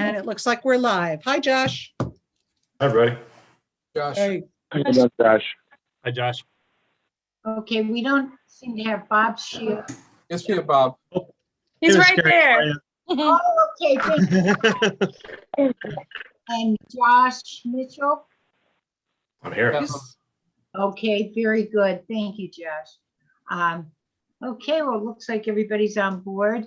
And it looks like we're live. Hi, Josh. Hi, everybody. Josh. Hey. Hey, Josh. Hi, Josh. Okay, we don't seem to have Bob's shield. Yes, we have Bob. He's right there. Oh, okay, thank you. And Josh Mitchell? I'm here. Yes. Okay, very good. Thank you, Josh. Okay, well, it looks like everybody's on board.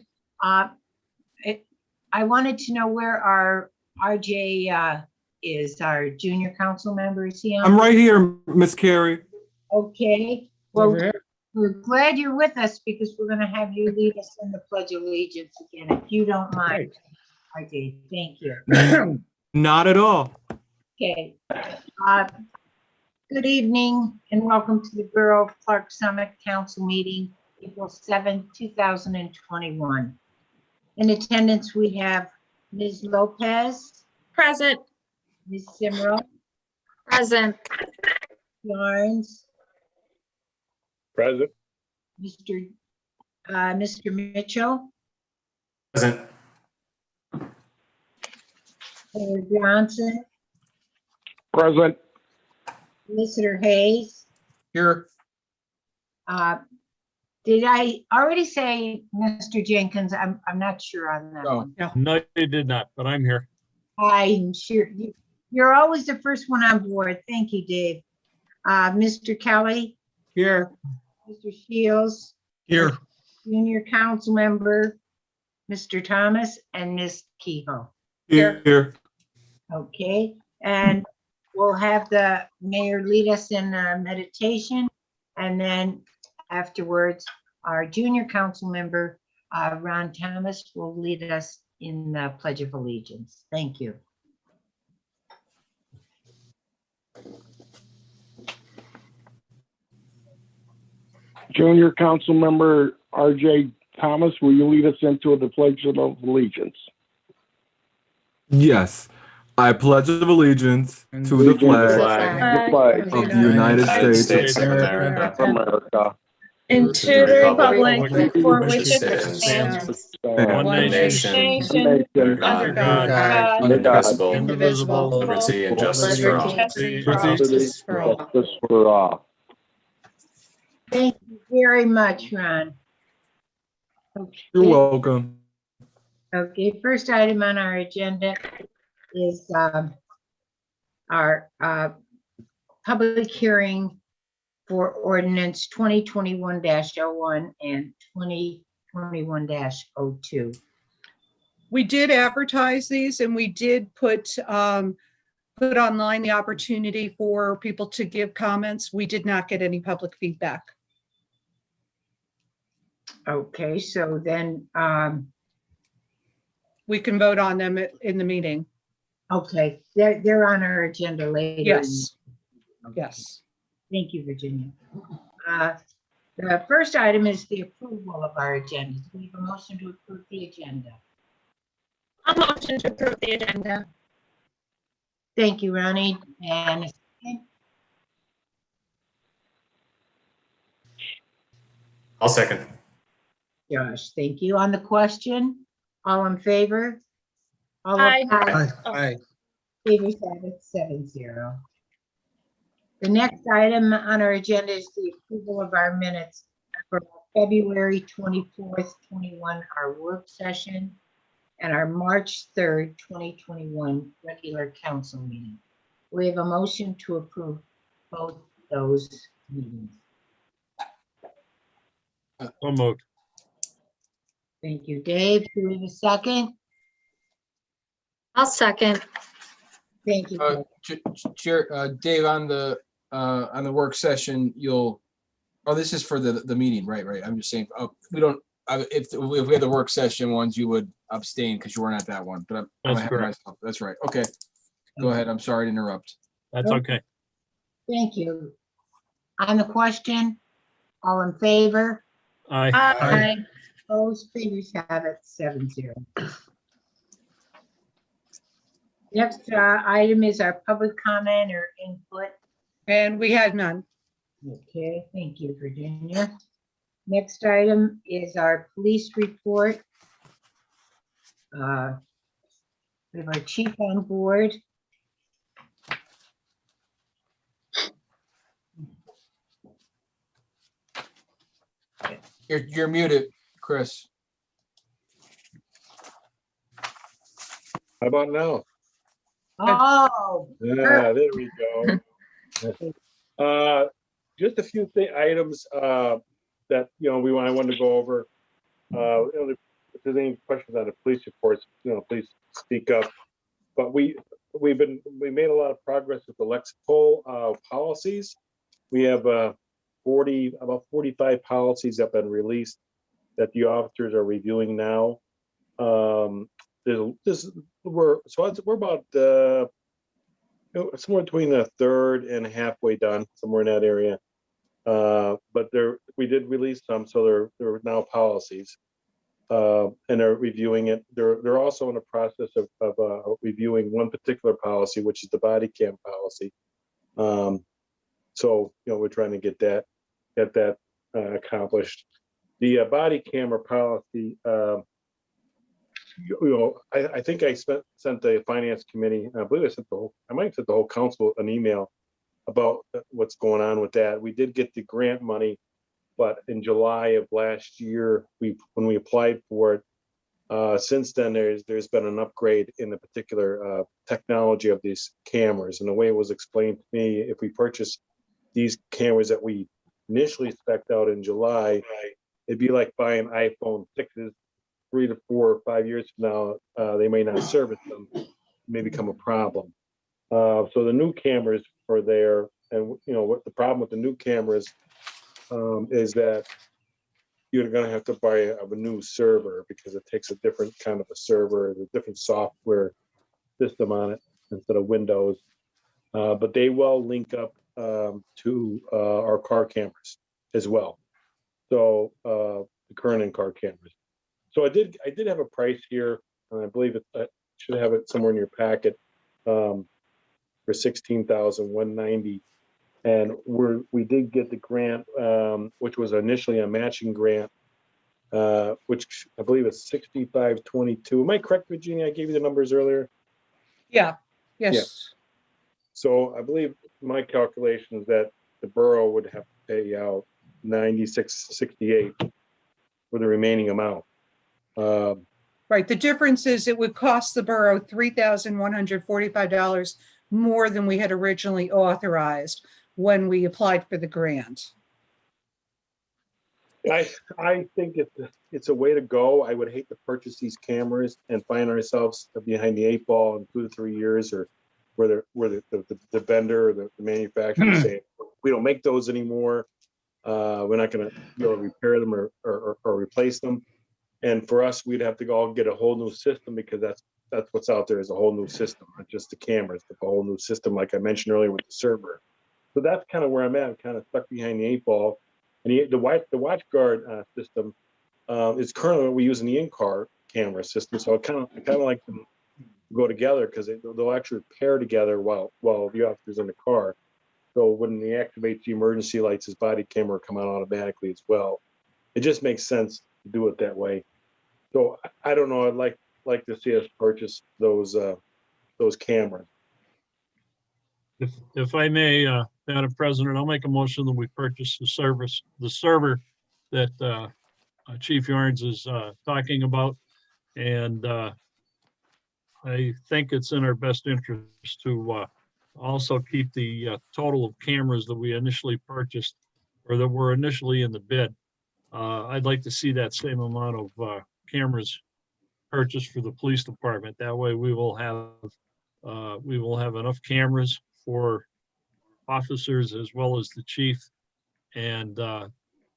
I wanted to know where our RJ is, our junior council member. Is he on? I'm right here, Miss Carey. Okay, well, we're glad you're with us because we're gonna have you lead us in the Pledge of Allegiance again, if you don't mind. RJ, thank you. Not at all. Okay. Good evening and welcome to the Borough of Clark Summit Council meeting, April 7, 2021. In attendance, we have Ms. Lopez, Present. Ms. Simrel, Present. Lawrence, Present. Mr. Mitchell, Present. Mayor Johnson, Present. Solicitor Hayes. Here. Did I already say Mr. Jenkins? I'm not sure on that No. one. No, you did not, but I'm here. I'm sure you're always the first one on board. Thank you, Dave. Mr. Kelly, Here. Mr. Shields, Here. Junior Council Member, Mr. Thomas, and Ms. Kehoe. Here. Okay, and we'll have the mayor lead us in meditation, and then afterwards, our junior council member, Ron Thomas, will lead us in the Pledge of Allegiance. Thank you. Junior Council Member RJ Thomas, will you lead us into the Pledge of Allegiance? Yes. I pledge allegiance to the flag of the United States of America. And to the republic for which it stands, stands, One nation, nation, under God, God, indivisible, liberty and justice for all. Justice for all. Justice for all. Thank you very much, Ron. You're Okay. welcome. Okay, first item on our agenda is our public hearing for ordinance 2021-01 and 2021-02. We did advertise these and we did put online the opportunity for people to give comments. We did not get any public feedback. Okay, so then, We can vote on them in the meeting. okay, they're on our agenda later. Yes. Yes. Thank you, Virginia. The first item is the approval of our agenda. Do we have a motion to approve the agenda? A motion to approve the agenda. Thank you, Ronnie. And a second? I'll second. Josh, thank you. On the question, all in favor? All Aye. Aye. Favors have it 7-0. The next item on our agenda is the approval of our minutes for February 24th, 21, our work session, and our March 3rd, 2021 regular council meeting. We have a motion to approve both those meetings. So moved. Thank you, Dave. Do we have a second? I'll second. Thank you. Dave. Chair, Dave, on the work session, this is for the meeting, right? I'm just saying, we don't, if we had the work session ones, you would abstain because you weren't at that one, but I'm That's ahead of correct. myself. That's right. Okay. Go ahead. I'm sorry to interrupt. That's okay. Thank you. On the question, all in favor? Aye. Aye. Opposed, fingers have it 7-0. Next item is our public comment or input. And we had none. Okay, thank you, Virginia. Next item is our police report. The We have our chief on board. You're muted, Chris. How about now? Oh, Yeah, there we go. Just a few items that I wanted to go over. If there's any questions on the police reports, please speak up. But we made a lot of progress with the Lexipol policies. We have about 45 policies that have been released that the officers are reviewing now. We're about somewhere between a third and halfway done, somewhere in that area. But we did release some, so they're now policies, and they're reviewing it. They're also in the process of reviewing one particular policy, which is the body cam policy. So we're trying to get that accomplished. The body camera policy. I think I sent the finance committee. I believe I might have sent the whole council an email about what's going on with that. We did get the grant money, but in July of last year, when we applied for it, since then there's been an upgrade in the particular technology of these cameras. And the way it was explained to me, if we purchase these cameras that we initially spec'd out in July, it'd be like buying iPhone 6s. 3 to 4 or 5 years from now, they may not service them, may become a problem. So the new cameras are there, and what the problem with the new cameras is that you're going to have to buy a new server because it takes a different kind of a server, a different software system on it instead of Windows. But they will link up to our car cameras as well. So the current in-car cameras. So I did have a price here, and I believe I should have it somewhere in your packet, for $16,190, and we did get the grant, which was initially a matching grant, which I believe is $6522. Am I correct, Virginia? I gave you the numbers earlier. Yeah, yes. Yeah. So I believe my calculations that the borough would have to pay out $96.68 for the remaining amount. Right. The difference is it would cost the borough $3,145 more than we had originally authorized when we applied for the grant. I think it's a way to go. I would hate to purchase these cameras and find ourselves behind the 8 ball in 2 to 3 years, or where the vendor or the manufacturer say we don't make those anymore. We're not going to be able to repair them or replace them. And for us, we'd have to go and get a whole new system, because that's what's out there is a whole new system, not just the cameras, but a whole new system, like I mentioned earlier with the server. So that's kind of where I'm at. I'm kind of stuck behind the 8 ball. And the watch guard system is currently what we use in the in-car camera system. So I kind of like them to go together, because they'll actually pair together while the officer's in the car. So when he activates the emergency lights, his body camera will come on automatically as well. It just makes sense to do it that way. So I don't know. I'd like to see us purchase those cameras. If I may, Madam President, I'll make a motion that we purchase the server that Chief Yarns is talking about. And I think it's in our best interest to also keep the total of cameras that we initially purchased, or that were initially in the bid. I'd like to see that same amount of cameras purchased for the police department. That way we will have enough cameras for officers as well as the chief. And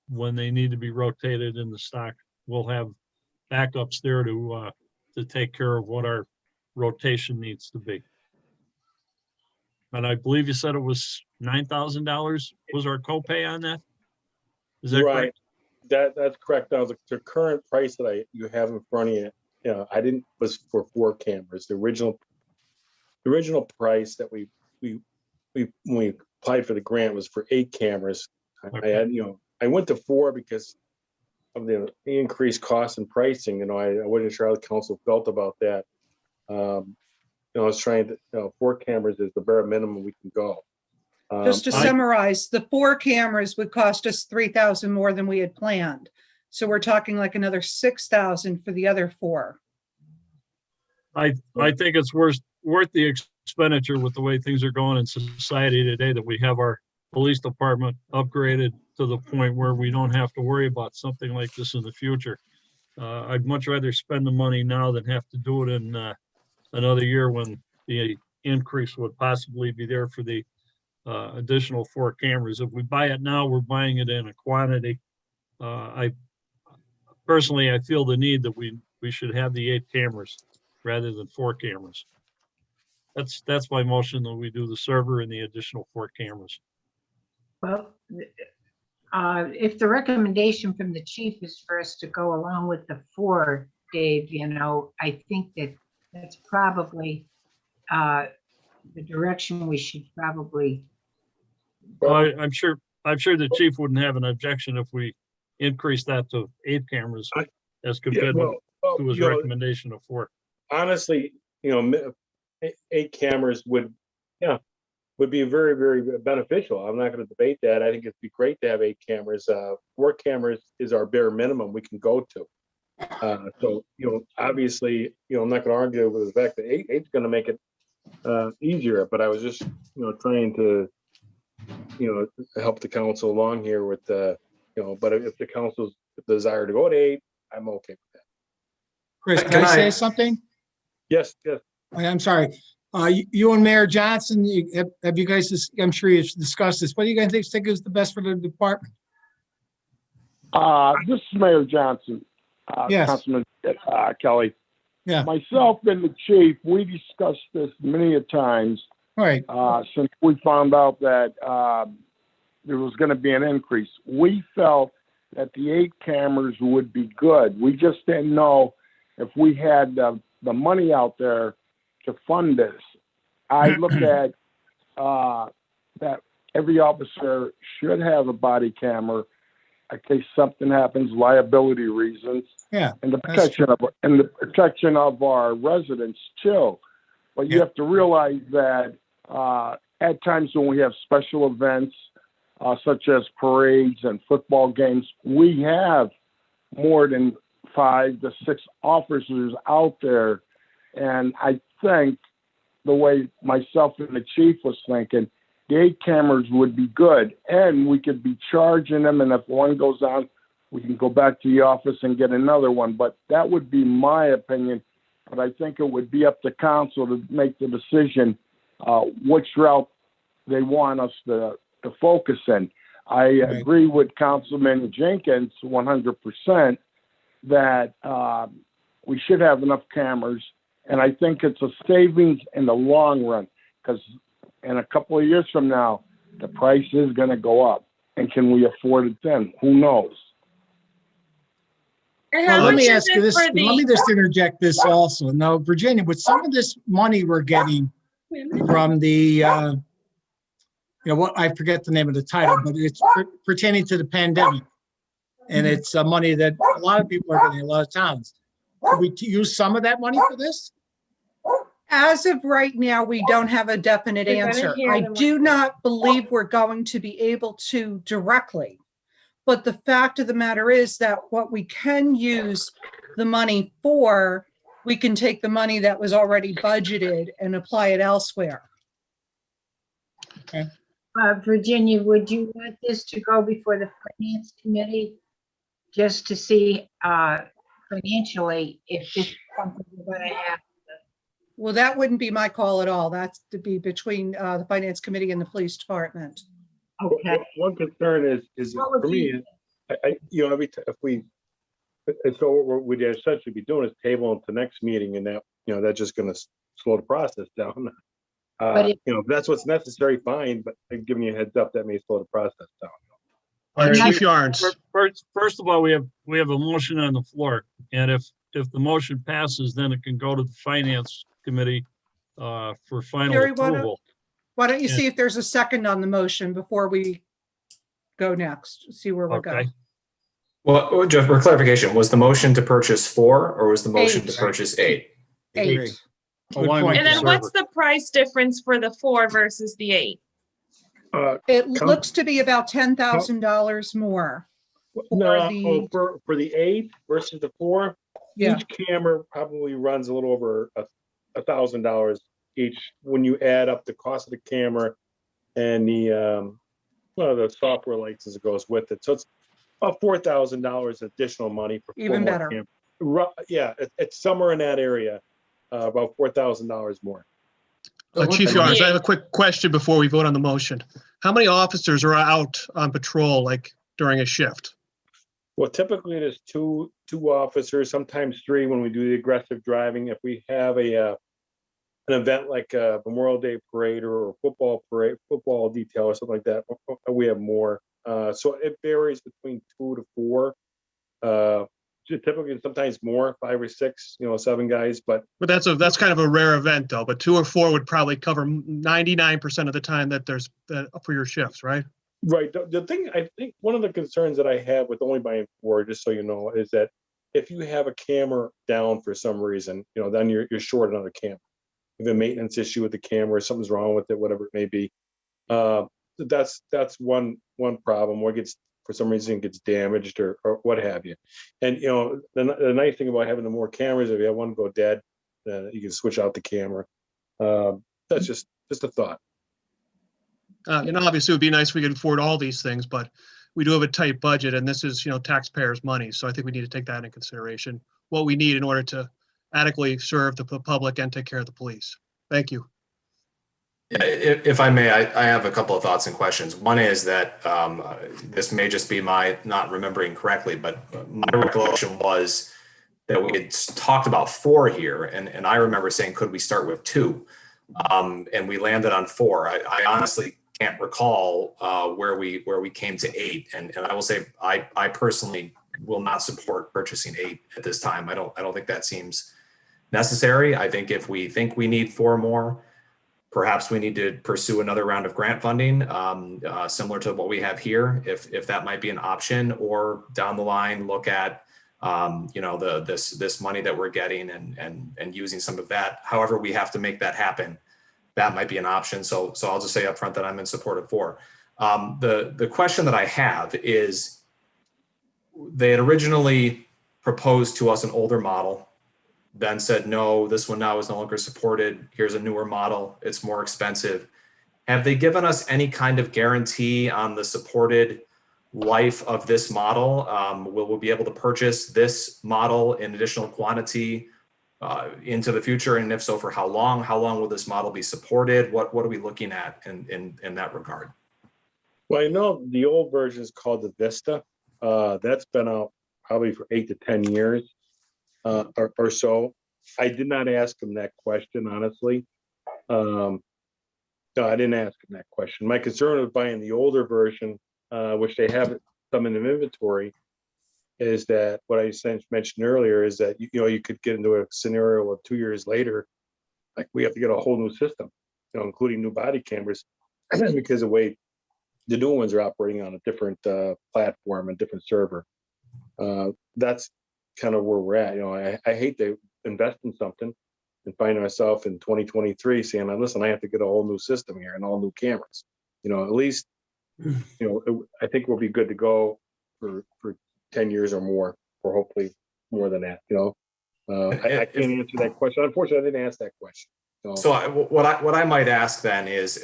when they need to be rotated in the stock, we'll have backups there to take care of what our rotation needs to be. And I believe you said it was $9,000 was our copay on that? Is that right? Correct? That's correct. Now the current price that you have in front of you, was for 4 cameras. The original price that we when we applied for the grant was for 8 cameras. Okay. I went to 4 because of the increased cost and pricing. I wasn't sure how the council felt about that. I was trying to, 4 cameras is the bare minimum we can go. Just to summarize, the 4 cameras would cost us 3,000 more than we had planned. So we're talking like another 6,000 for the other 4. I think it's worth the expenditure with the way things are going in society today, that we have our police department upgraded to the point where we don't have to worry about something like this in the future. I'd much rather spend the money now than have to do it in another year when the increase would possibly be there for the additional 4 cameras. If we buy it now, we're buying it in a quantity. I personally feel the need that we should have the 8 cameras rather than 4 cameras. That's my motion, that we do the server and the additional 4 cameras. Well, if the recommendation from the chief is for us to go along with the 4, Dave, I think that's probably the direction we should probably. Well, I'm sure the chief wouldn't have an objection if we increase that to 8 cameras as compared to his recommendation of 4. Honestly, 8 cameras would be very, very beneficial. I'm not going to debate that. I think it'd be great to have 8 cameras. 4 cameras is our bare minimum we can go to. So, obviously, I'm not going to argue with the fact that 8 is going to make it easier, but I was just, trying to, help the council along here with but if the council's desire to go to 8, I'm okay with that. Chris, can I say something? Yes. I'm sorry. You and Mayor Johnson, have you guys, I'm sure you've discussed this. What do you guys think is the best for the department? This is Mayor Johnson. Yes. Councilman Kelly. Yeah. Myself and the chief, we discussed this many a times. Right. Since we found out that there was going to be an increase. We felt that the 8 cameras would be good. We just didn't know if we had the money out there to fund this. I look at that every officer should have a body camera in case something happens, liability reasons. Yeah. And the protection of our residents too. But you have to realize that at times when we have special events, such as parades and football games, we have more than 5 to 6 officers out there. And I think the way myself and the chief was thinking, the 8 cameras would be good, and we could be charging them. And if one goes on, we can go back to the office and get another one. But that would be my opinion. But I think it would be up to council to make the decision which route they want us to focus in. I agree with Councilman Jenkins 100% that we should have enough cameras. And I think it's a savings in the long run, because in a couple of years from now, the price is going to go up. And can we afford it then? Who knows? Well, let me ask you this. Let me just interject this also. Now, Virginia, with some of this money we're getting from the, I forget the name of the title, but it's pertaining to the pandemic. And it's money that a lot of people are getting, a lot of towns. Could we use some of that money for this? As of right now, we don't have a definite answer. I do not believe we're going to be able to directly. But the fact of the matter is that what we can use the money for, we can take the money that was already budgeted and apply it elsewhere. Okay. Virginia, would you want this to go before the finance committee just to see financially if this is something we're going to have? Well, that wouldn't be my call at all. That's to be between the finance committee and the police department. Okay. One concern is for me, every time so what we'd essentially be doing is tabling to next meeting, and that that's just going to slow the process down. If that's what's necessary, fine. But I'm giving you a heads up, that may slow the process down. All right, Chief Yarns. First of all, we have a motion on the floor, and if the motion passes, then it can go to the finance committee for final Jerry, approval. Why don't you see if there's a second on the motion before we go next, see where we're going. Well, Jeff, for clarification, was the motion to purchase 4 or was the motion 8. to purchase 8? 8. Good point. And then what's the price difference for the 4 versus the 8? It looks to be about $10,000 more. For the 8 versus the 4, Yeah, each camera probably runs a little over $1,000 each when you add up the cost of the camera and the software license that goes with it. So it's about $4,000 additional money for even more better. cameras. Yeah, it's somewhere in that area, about $4,000 more. Chief Yards, I have a quick question before we vote on the motion. How many officers are out on patrol, like during a shift? Well, typically it is two officers, sometimes 3 when we do the aggressive driving. If we have an event like a Memorial Day parade or a football detail or something like that, we have more. So it varies between 2 to 4. Typically, sometimes more, 5 or 6, 7 guys. But that's kind of a rare event, though. But 2 or 4 would probably cover 99% of the time that there's for your shifts, right? Right. The thing, I think one of the concerns that I have with only buying 4, just so you know, is that if you have a camera down for some reason, then you're short another camera. If a maintenance issue with the camera, something's wrong with it, whatever it may be. That's one problem, or for some reason it gets damaged or what have you. And the nice thing about having the more cameras, if you have one go dead, you can switch out the camera. That's just a thought. Obviously it would be nice if we could afford all these things, but we do have a tight budget, and this is taxpayers' money. So I think we need to take that into consideration, what we need in order to adequately serve the public and take care of the police. Thank you. Yeah, if I may, I have a couple of thoughts and questions. One is that this may just be my not remembering correctly, but my recollection was that we had talked about 4 here, and I remember saying, could we start with 2? And we landed on 4. I honestly can't recall where we came to 8, and I will say I personally will not support purchasing 8 at this time. I don't think that seems necessary. I think if we think we need 4 more, perhaps we need to pursue another round of grant funding, similar to what we have here, if that might be an option, or down the line look at this money that we're getting and using some of that. However, we have to make that happen. That might be an option. So I'll just say up front that I'm in support of 4. The question that I have is, they had originally proposed to us an older model, then said, no, this one now is no longer supported. Here's a newer model. It's more expensive. Have they given us any kind of guarantee on the supported life of this model? Will we be able to purchase this model in additional quantity into the future? And if so, for how long? How long will this model be supported? What are we looking at in that regard? Well, I know the old version is called the Vista. That's been out probably for 8 to 10 years or so. I did not ask him that question, honestly. No, I didn't ask him that question. My concern with buying the older version, which they have some in the inventory, is that what I mentioned earlier is that you could get into a scenario of 2 years later, like we have to get a whole new system, including new body cameras, because the way the new ones are operating on a different platform and different server. That's kind of where we're at. I hate to invest in something and find myself in 2023 saying, listen, I have to get a whole new system here and all new cameras. At least, I think we'll be good to go for 10 years or more, or hopefully more than that. I can't answer that question. Unfortunately, I didn't ask that question. So what I might ask then is,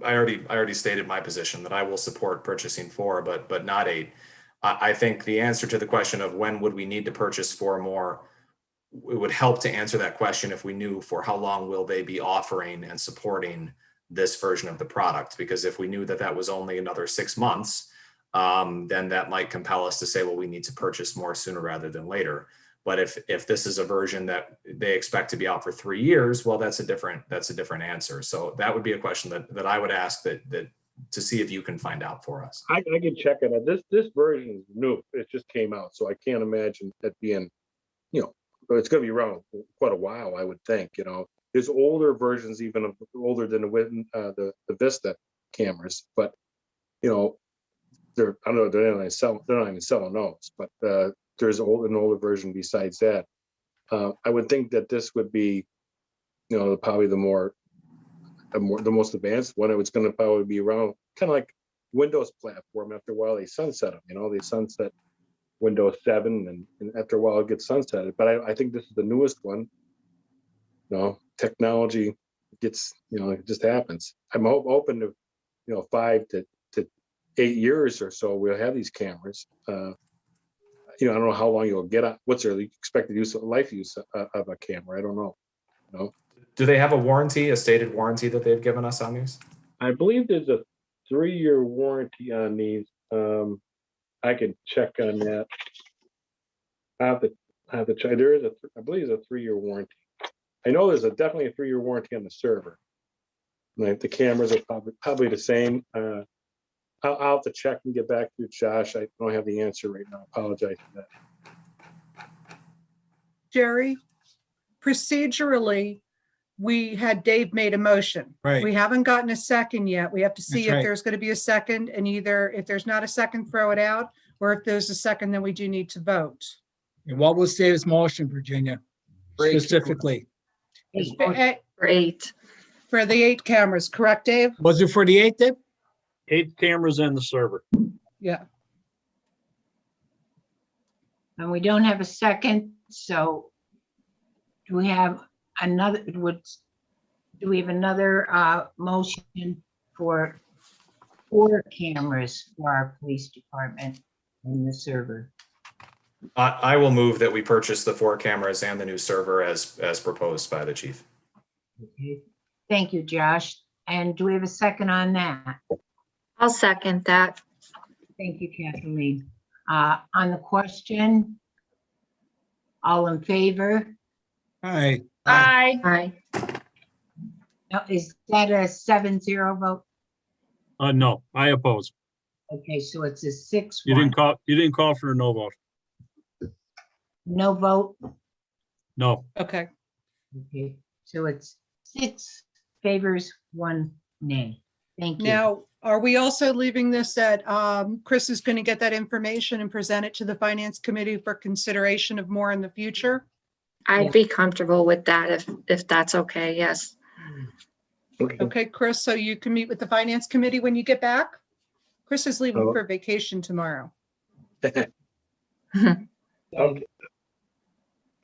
I already stated my position that I will support purchasing 4, but not 8. I think the answer to the question of when would we need to purchase 4 more, it would help to answer that question if we knew for how long will they be offering and supporting this version of the product. Because if we knew that was only another 6 months, then that might compel us to say, well, we need to purchase more sooner rather than later. But if this is a version that they expect to be out for 3 years, well, that's a different answer. So that would be a question that I would ask that to see if you can find out for us. I can check it. This version is new. It just came out, so I can't imagine that being, it's going to be around quite a while, I would think. There's older versions, even older than the Vista cameras, but they're not even selling those. But there's an older version besides that. I would think that this would be probably the most advanced one. It's going to probably be around kind of like Windows platform. After a while, they sunset them. They sunset Windows 7, and after a while, it gets sunsetted. But I think this is the newest one. Technology gets, it just happens. I'm open to, 5 to 8 years or so, we'll have these cameras. I don't know how long you'll get on. What's their expected life use of a camera? I don't know. Do they have a stated warranty that they've given us on these? I believe there's a 3-year warranty on these. I can check on that. I have to check. I believe there's a 3-year warranty. I know there's definitely a 3-year warranty on the server. Like the cameras are probably the same. I'll have to check and get back to you, Josh. I don't have the answer right now. I apologize for that. Jerry, procedurally, we had Dave made a motion. Right. We haven't gotten a second yet. We have to see That's if right. there's going to be a second, and either if there's not a second, throw it out, or if there's a second, then we do need to vote. And what was Dave's motion, Virginia? Specifically, For 8. For the 8 cameras, correct, Dave? was it for the 8th, Dave? 8 cameras and the server. Yeah. And we don't have a second, so do we have another, motion for 4 cameras for our police department and the server? I will move that we purchase the 4 cameras and the new server as proposed by the chief. Okay. Thank you, Josh. And do we have a second on that? I'll second that. Thank you, Kathleen. On the question, all in favor? Aye. Aye. Now, is that a 7-0 vote? No, I oppose. Okay, so it's a 6-1. You didn't call for a no vote. No vote? No. Okay. Okay, so it's 6 favors, 1 nay. Thank you. Now, are we also leaving this at, Chris is going to get that information and present it to the finance committee for consideration of more in the future? I'd be comfortable with that if that's okay. Yes. Okay, Chris, so you can meet with the finance committee when you get back? Chris is leaving for vacation tomorrow. Okay.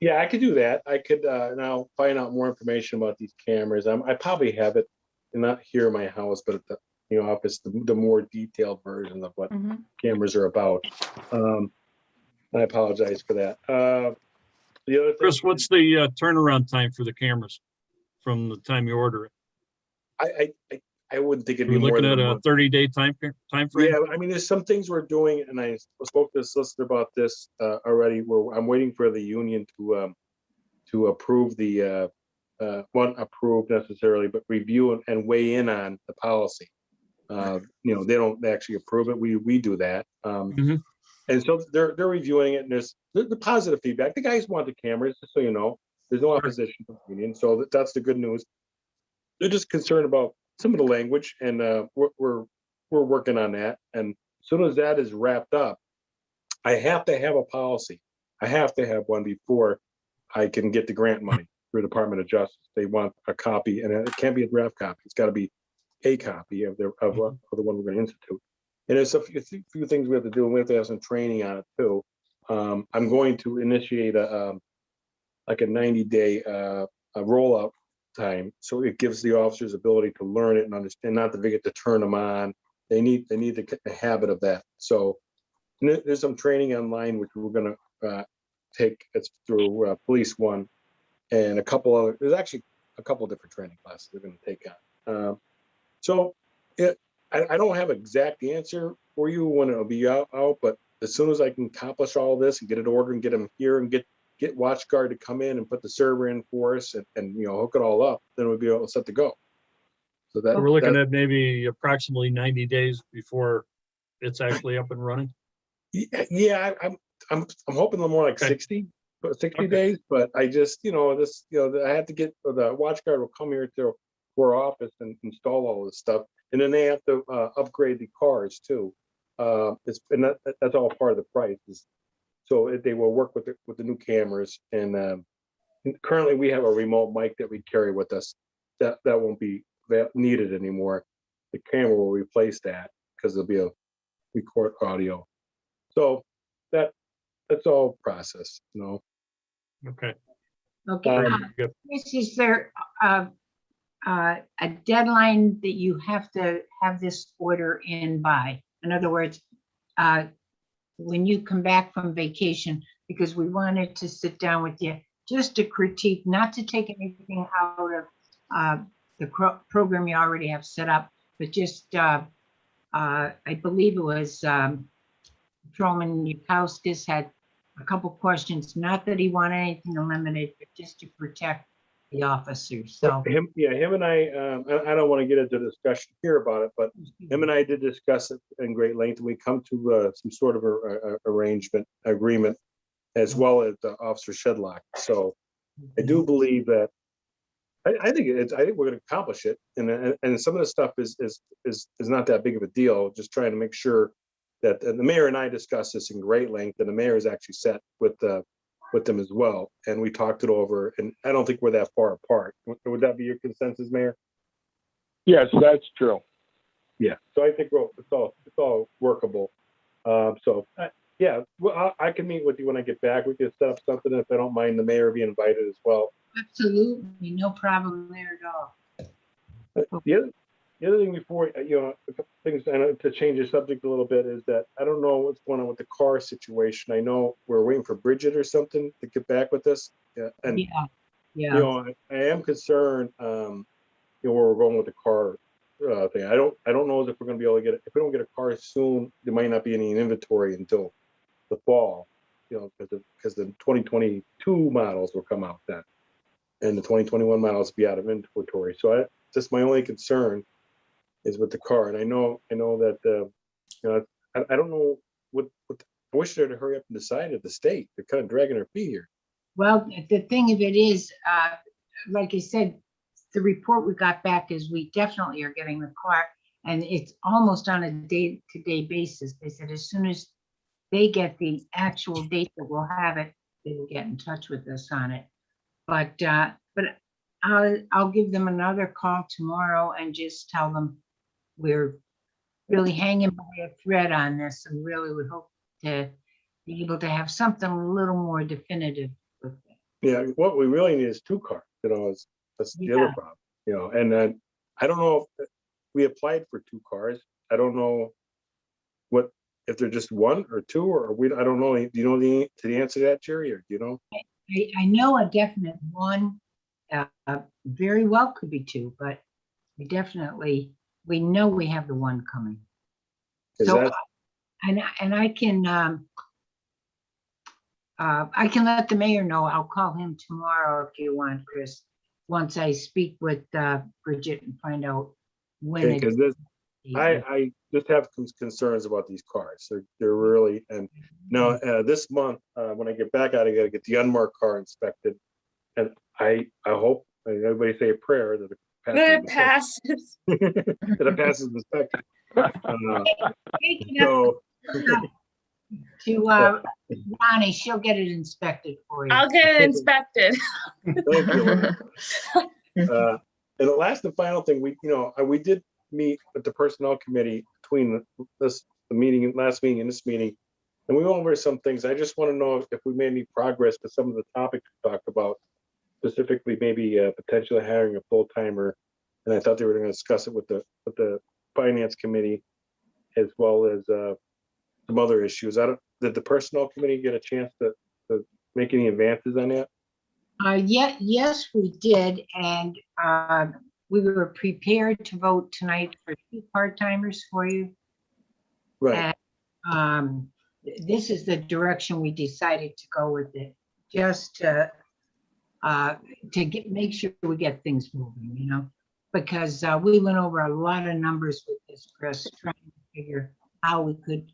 Yeah, I could do that. I could now find out more information about these cameras. I probably have it, not here in my house, but at the office, the more detailed version of what cameras are about. I apologize for that. The other thing, Chris, what's the turnaround time for the cameras from the time you order it? I wouldn't think it'd Are we be more looking than at a a month. 30-day time frame? Yeah, I mean, there's some things we're doing, and I spoke to the solicitor about this already. Where I'm waiting for the union to approve the not approve necessarily, but review and weigh in on the policy. They don't actually approve it. We do that, and so they're reviewing it. And there's the positive feedback. The guys want the cameras, just so you know. There's no opposition from the union, so that's the good news. They're just concerned about some of the language, and we're working on that. And as soon as that is wrapped up, I have to have a policy. I have to have one before I can get the grant money through the Department of Justice. They want a copy, and it can't be a draft copy. It's got to be a copy of the one we're going to institute. And there's a few things we have to do, and we have to have some training on it too. I'm going to initiate a 90-day rollout time, so it gives the officers ability to learn it and understand, not to forget to turn them on. They need the habit of that. So there's some training online which we're going to take. It's through Police One, and there's actually a couple of different training classes they're going to take on. I don't have an exact answer for you when it'll be out, but as soon as I can accomplish all this and get it ordered and get them here and get WatchGuard to come in and put the server in for us and hook it all up, then we'll be able to set to go. So that We're looking at maybe approximately 90 days before it's actually up and running. Yeah, I'm hoping more like 60 days, but I just I have to get the WatchGuard will come here to our office and install all this stuff, and then they have to upgrade the cars too. That's all part of the price. So they will work with the new cameras, and currently we have a remote mic that we carry with us. That won't be needed anymore. The camera will replace that because there'll be a record audio. So that's all process, you know. Okay. Okay. Good. Is there a deadline that you have to have this order in by? In other words, when you come back from vacation, because we wanted to sit down with you just to critique, not to take anything out of the program you already have set up, but just I believe it was Patrolman Yukowskis had a couple questions, not that he wanted anything eliminated, but just to protect the officers. So him and I don't want to get into discussion here about it, but him and I did discuss it in great length, and we come to some sort of a agreement, as well as Officer Shedlock. So I do believe that I think we're going to accomplish it, and some of the stuff is not that big of a deal. Just trying to make sure that the mayor and I discussed this in great length, and the mayor is actually set with them as well, and we talked it over. And I don't think we're that far apart. Would that be your consensus, Mayor? Yes, that's true. Yeah. So I think it's all workable. Yeah, well, I can meet with you when I get back. We can set up something if I don't mind the mayor being invited as well. absolutely no problem there at all. The other thing before, a couple things, and to change the subject a little bit, is that I don't know what's going on with the car situation. I know we're waiting for Bridget or something to get back with us. And Yeah. I am concerned, where we're going with the car thing. I don't know if we're going to be able to get it. If we don't get a car soon, there might not be any inventory until the fall, because the 2022 models will come out then, and the 2021 models will be out of inventory. So just my only concern is with the car. And I know that I don't know what I wish they'd hurry up and decide at the state. They're kind of dragging their feet here. Well, the thing of it is, like I said, the report we got back is we definitely are getting the car, and it's almost on a day-to-day basis. They said as soon as they get the actual date that we'll have it, they will get in touch with us on it. But I'll give them another call tomorrow and just tell them we're really hanging by a thread on this, and really would hope to be able to have something a little more definitive with it. Yeah, what we really need is 2 cars. That's the other problem. And then I don't know if we applied for 2 cars. I don't know if they're just 1 or 2, or I don't know. Do you know the answer to that, Jerry, or do you know? I know a definite 1. Very well could be 2, but we know we have the 1 coming. So, and I can let the mayor know. I'll call him tomorrow if you want, Chris, once I speak with Bridget and find out when. Because I just have some concerns about these cars. They're really, and now this month when I get back out, I got to get the unmarked car inspected, and I hope everybody say a prayer that It passes. that it passes the inspection. To Ronnie, she'll get it inspected for you. I'll get it inspected. Thank you. And the last and final thing, we did meet with the personnel committee between last meeting and this meeting, and we went over some things. I just want to know if we made any progress with some of the topics we talked about, specifically maybe potentially hiring a full-timer. And I thought they were going to discuss it with the finance committee, as well as some other issues. Did the personnel committee get a chance to make any advances on that? Yes, we did, and we were prepared to vote tonight for 2 part-timers for you. Right. And this is the direction we decided to go with it, just to make sure we get things moving, because we went over a lot of numbers with this, Chris, trying to figure how we could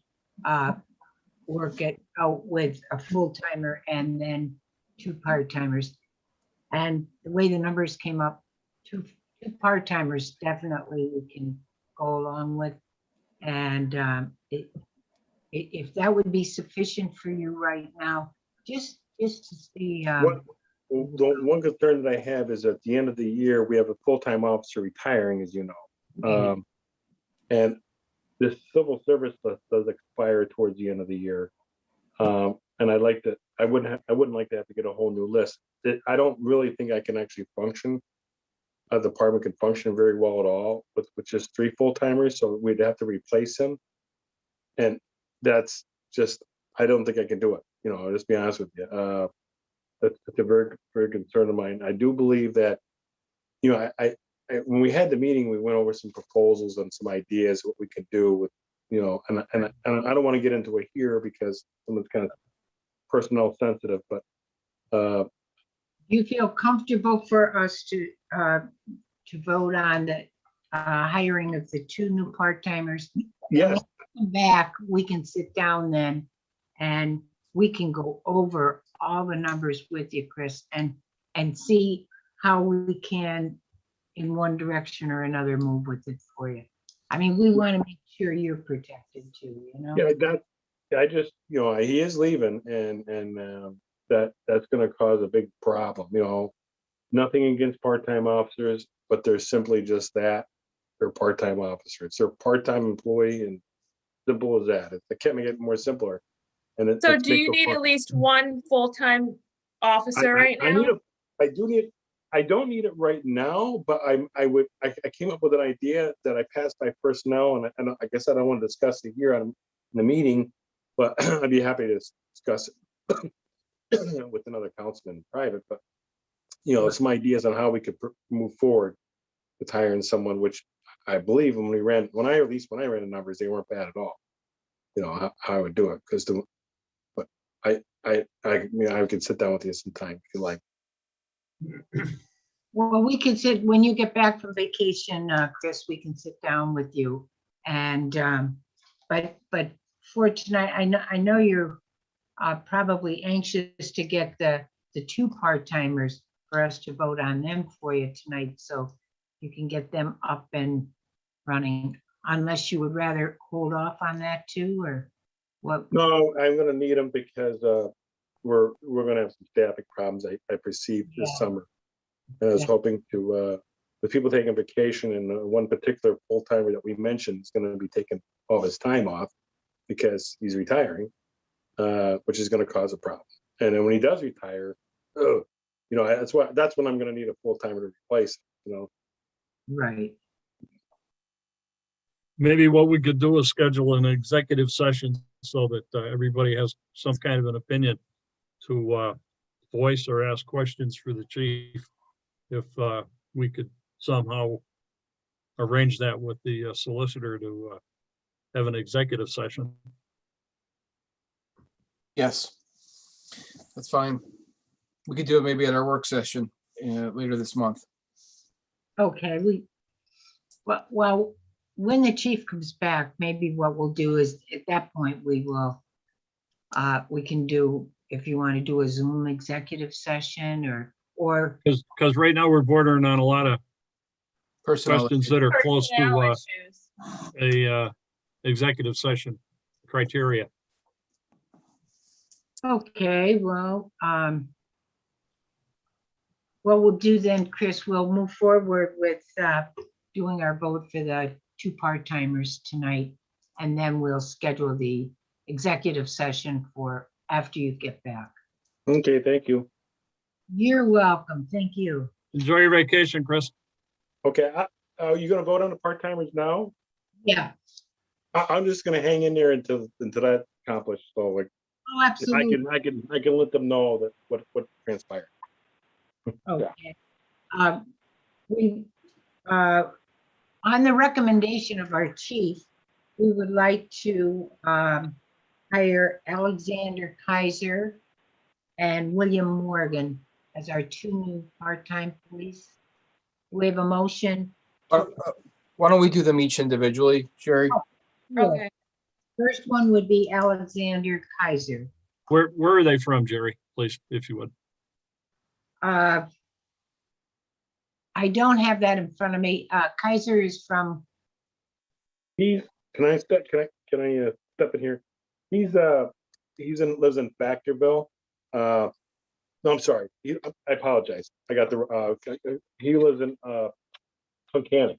work it out with a full-timer and then 2 part-timers. And the way the numbers came up, 2 part-timers definitely we can go along with. And if that would be sufficient for you right now, just to see. the one concern that I have is at the end of the year, we have a full-time officer retiring, as you know. And this civil service does expire towards the end of the year. And I wouldn't like to have to get a whole new list. I don't really think I can actually function. A department can function very well at all with just 3 full-timers, so we'd have to replace him. And that's just, I don't think I can do it. You know, I'll just be honest with you. That's a very, very concern of mine. I do believe that, you know, I when we had the meeting, we went over some proposals and some ideas what we could do with, you know, and I don't want to get into it here because someone's kind of personnel sensitive, but You feel comfortable for us to vote on the hiring of the 2 new part-timers? yes, Come back, we can sit down then and we can go over all the numbers with you, Chris, and see how we can, in one direction or another, move with it for you. I mean, we want to make sure you're protected too, you know? yeah, I just, you know, he is leaving and that's going to cause a big problem. You know, nothing against part-time officers, but they're simply just that. They're part-time officers. They're a part-time employee, and simple as that. It can't make it more simpler. And it's So do you need at least one full-time officer right now? I don't need it right now, but I came up with an idea that I passed by personnel, and I guess I don't want to discuss it here in the meeting, but I'd be happy to discuss it with another councilman in private. But you know, some ideas on how we could move forward with hiring someone, which I believe when I ran the numbers, they weren't bad at all. You know how I would do it but I could sit down with you sometime if you like. Well, we can sit, when you get back from vacation, Chris, we can sit down with you. And, but for tonight, I know you're probably anxious to get the 2 part-timers for us to vote on them for you tonight, so you can get them up and running, unless you would rather hold off on that too, or what? No, I'm gonna need them because we're gonna have some staffing problems I perceive this summer. And I was hoping to, with people taking vacation, and one particular full-timer that we mentioned is gonna be taking all his time off because he's retiring, which is gonna cause a problem. And then when he does retire, you know, that's when I'm gonna need a full-timer to replace, you know. Right. Maybe what we could do is schedule an executive session so that everybody has some kind of an opinion to voice or ask questions for the chief. If we could somehow arrange that with the solicitor to have an executive session. Yes, that's fine. We could do it maybe at our work session later this month. Okay, well, when the chief comes back, maybe what we'll do is, at that point, we can do, if you want to do a Zoom executive session or. Because right now we're bordering on a lot of Personnel questions that are close Personnel to issues. a executive session criteria. Okay, well, what we'll do then, Chris, we'll move forward with doing our vote for the 2 part-timers tonight, and then we'll schedule the executive session for after you get back. Okay, thank you. You're welcome. Thank you. Enjoy your vacation, Chris. Okay, are you gonna vote on the part-timers now? Yeah. I'm just gonna hang in there until that's accomplished. So like, Oh, absolutely. I can let them know that what transpired. Okay. On the recommendation of our chief, we would like to hire Alexander Kaiser and William Morgan as our 2 new part-time police. We have a motion. Why don't we do them each individually, Sherry? Okay. First one would be Alexander Kaiser. Where are they from, Jerry? Please, if you would. I don't have that in front of me. Kaiser is from. Can I step in here? Lives in Factorville. No, I'm sorry. I apologize. I got he lives in Tunkhannock.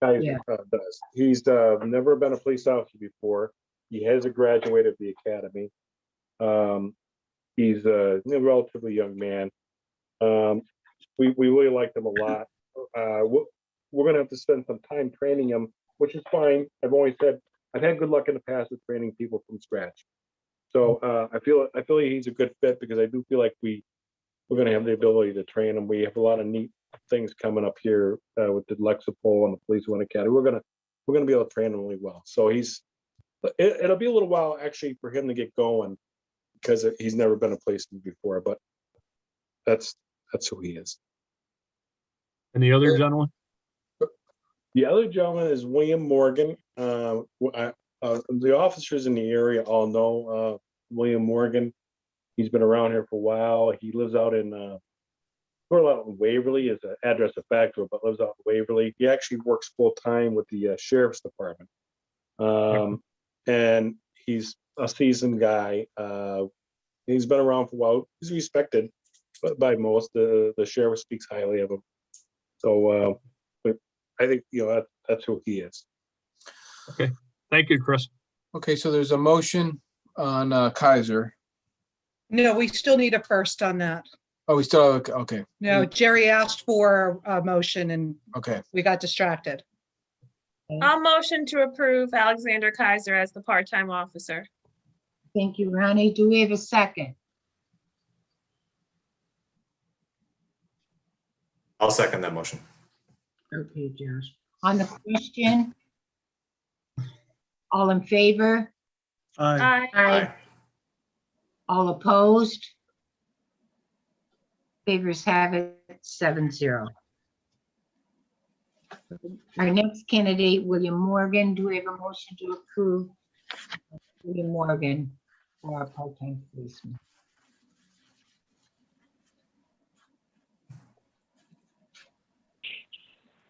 Yeah. Does. He's never been a police officer before. He hasn't graduated the academy. He's a relatively young man. We really like him a lot. We're going to have to spend some time training him, which is fine. I've always said I've had good luck in the past with training people from scratch. So I feel he's a good fit because I do feel like we're going to have the ability to train him. We have a lot of neat things coming up here with the Lexipol and the Police One Academy. We're gonna be able to train him really well. So it'll be a little while actually for him to get going because he's never been a policeman before. But that's who he is. And the other gentleman? The other gentleman is William Morgan. The officers in the area all know William Morgan. He's been around here for a while. He lives out in Waverly is an address of factor, but lives out in Waverly. He actually works full time with the sheriff's department. And he's a seasoned guy. He's been around for a while. He's respected by most. The sheriff speaks highly of him. So I think that's who he is. Okay, thank you, Chris. Okay, so there's a motion on Kaiser. No, we still need a first on that. Oh, we still have, okay, No, Jerry asked for a motion and okay. we got distracted. I'll motion to approve Alexander Kaiser as the part-time officer. Thank you, Ronnie. Do we have a second? I'll second that motion. Okay, Josh. On the question, all in favor? Aye. Aye. All opposed? Favors have it 7-0. Our next candidate, William Morgan. Do we have a motion to approve William Morgan for our part-time policeman?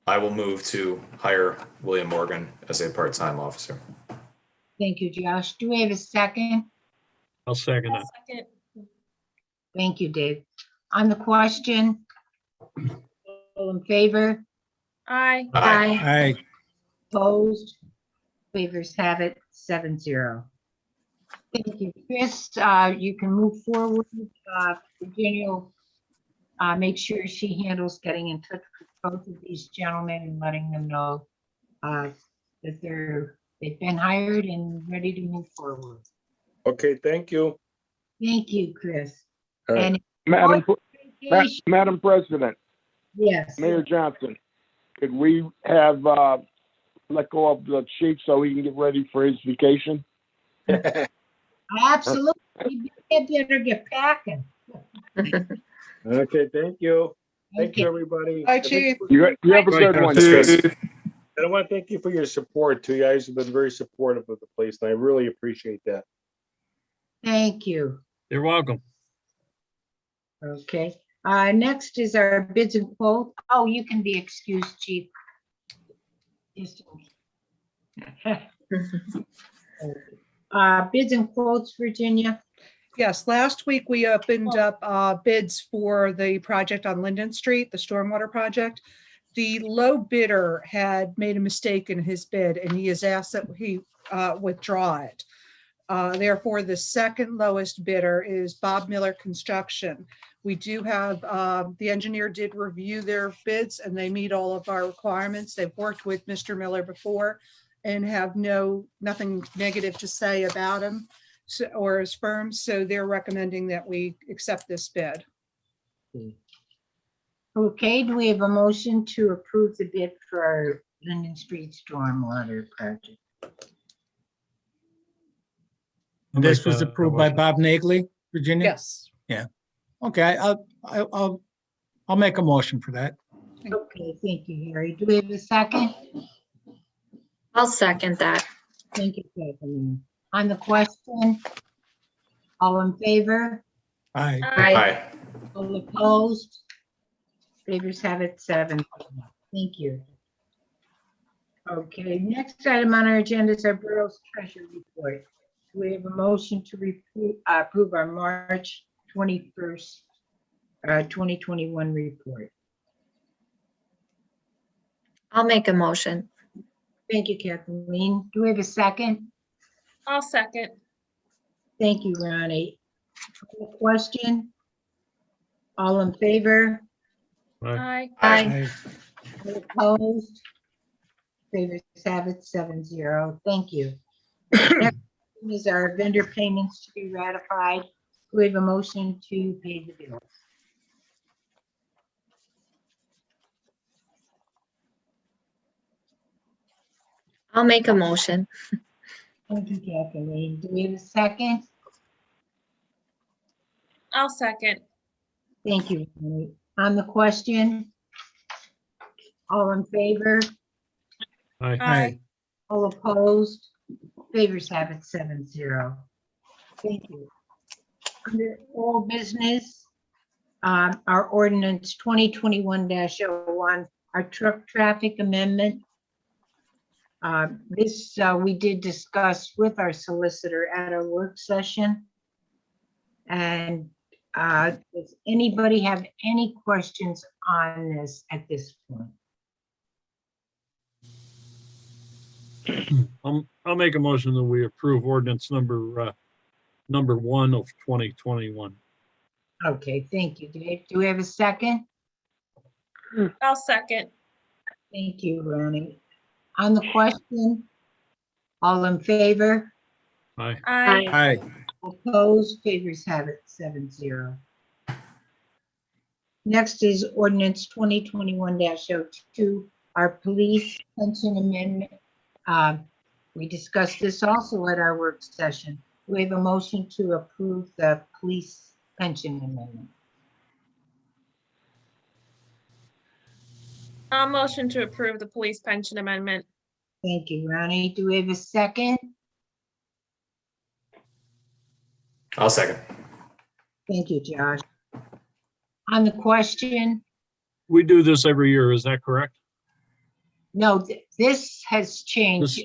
I will move to hire William Morgan as a part-time officer. Thank you, Josh. Do we have a second? I'll second that. Second. Thank you, Dave. On the question, all in favor? Aye. Aye. Aye. Opposed? Favors have it 7-0. Thank you, Chris. You can move forward. Virginia will make sure she handles getting in touch with both of these gentlemen and letting them know that they've been hired and ready to move forward. Okay, thank you. Thank you, Chris. All right. And Madam President, yes, Mayor Johnson, could we have let go of the chief so he can get ready for his vacation? absolutely. You better get packing. Okay, thank you. Thank you, everybody. Bye, Chief. You have a good one. Chris. And I want to thank you for your support too. You guys have been very supportive of the place, and I really appreciate that. Thank you. You're welcome. Okay, next is our bids and quotes. Oh, you can be excused, Chief. Just- bids and quotes, Virginia. Yes, last week we opened up bids for the project on Linden Street, the stormwater project. The low bidder had made a mistake in his bid and he has asked that he withdraw it. Therefore, the second lowest bidder is Bob Miller Construction. We do have, the engineer did review their bids and they meet all of our requirements. They've worked with Mr. Miller before and have nothing negative to say about him or his firm. So they're recommending that we accept this bid. Okay, do we have a motion to approve the bid for our Linden Street stormwater project? This was approved by Bob Nagley, Virginia? Yes. Okay, I'll make a motion for that. Okay, thank you, Harry. Do we have a second? I'll second that. Thank you, Kathleen. On the question, all in favor? Aye. Aye. All opposed? Favors have it 7. Thank you. Okay, next item on our agenda is our borough's treasury report. Do we have a motion to approve our March 21st 2021 report. I'll make a motion. Thank you, Kathleen. Do we have a second? I'll second. Thank you, Ronnie. Question? All in favor? Aye. Aye. All opposed? Favors have it 7-0. Thank you. Next is our vendor payments to be ratified. We have a motion to pay the bills. I'll make a motion. Thank you, Kathleen. Do we have a second? I'll second. Thank you, Ronnie. On the question? All in favor? Aye. All opposed? Favors have it 7-0. Thank you. Under all business, our ordinance 2021-01, our truck traffic amendment. This we did discuss with our solicitor at our work session. And does anybody have any questions on this at this point? I'll make a motion that we approve ordinance number 1 of 2021. Okay, thank you, Dave. Do we have a second? I'll second. Thank you, Ronnie. On the question, all in favor? Aye. Aye. Opposed? Favors have it 7-0. Next is ordinance 2021-02, our police pension amendment. We discussed this also at our work session. We have a motion to approve the police pension amendment. I'll motion to approve the police pension amendment. Thank you, Ronnie. Do we have a second? I'll second. Thank you, Josh. On the question, We do this every year, is that correct? no, this has changed. This-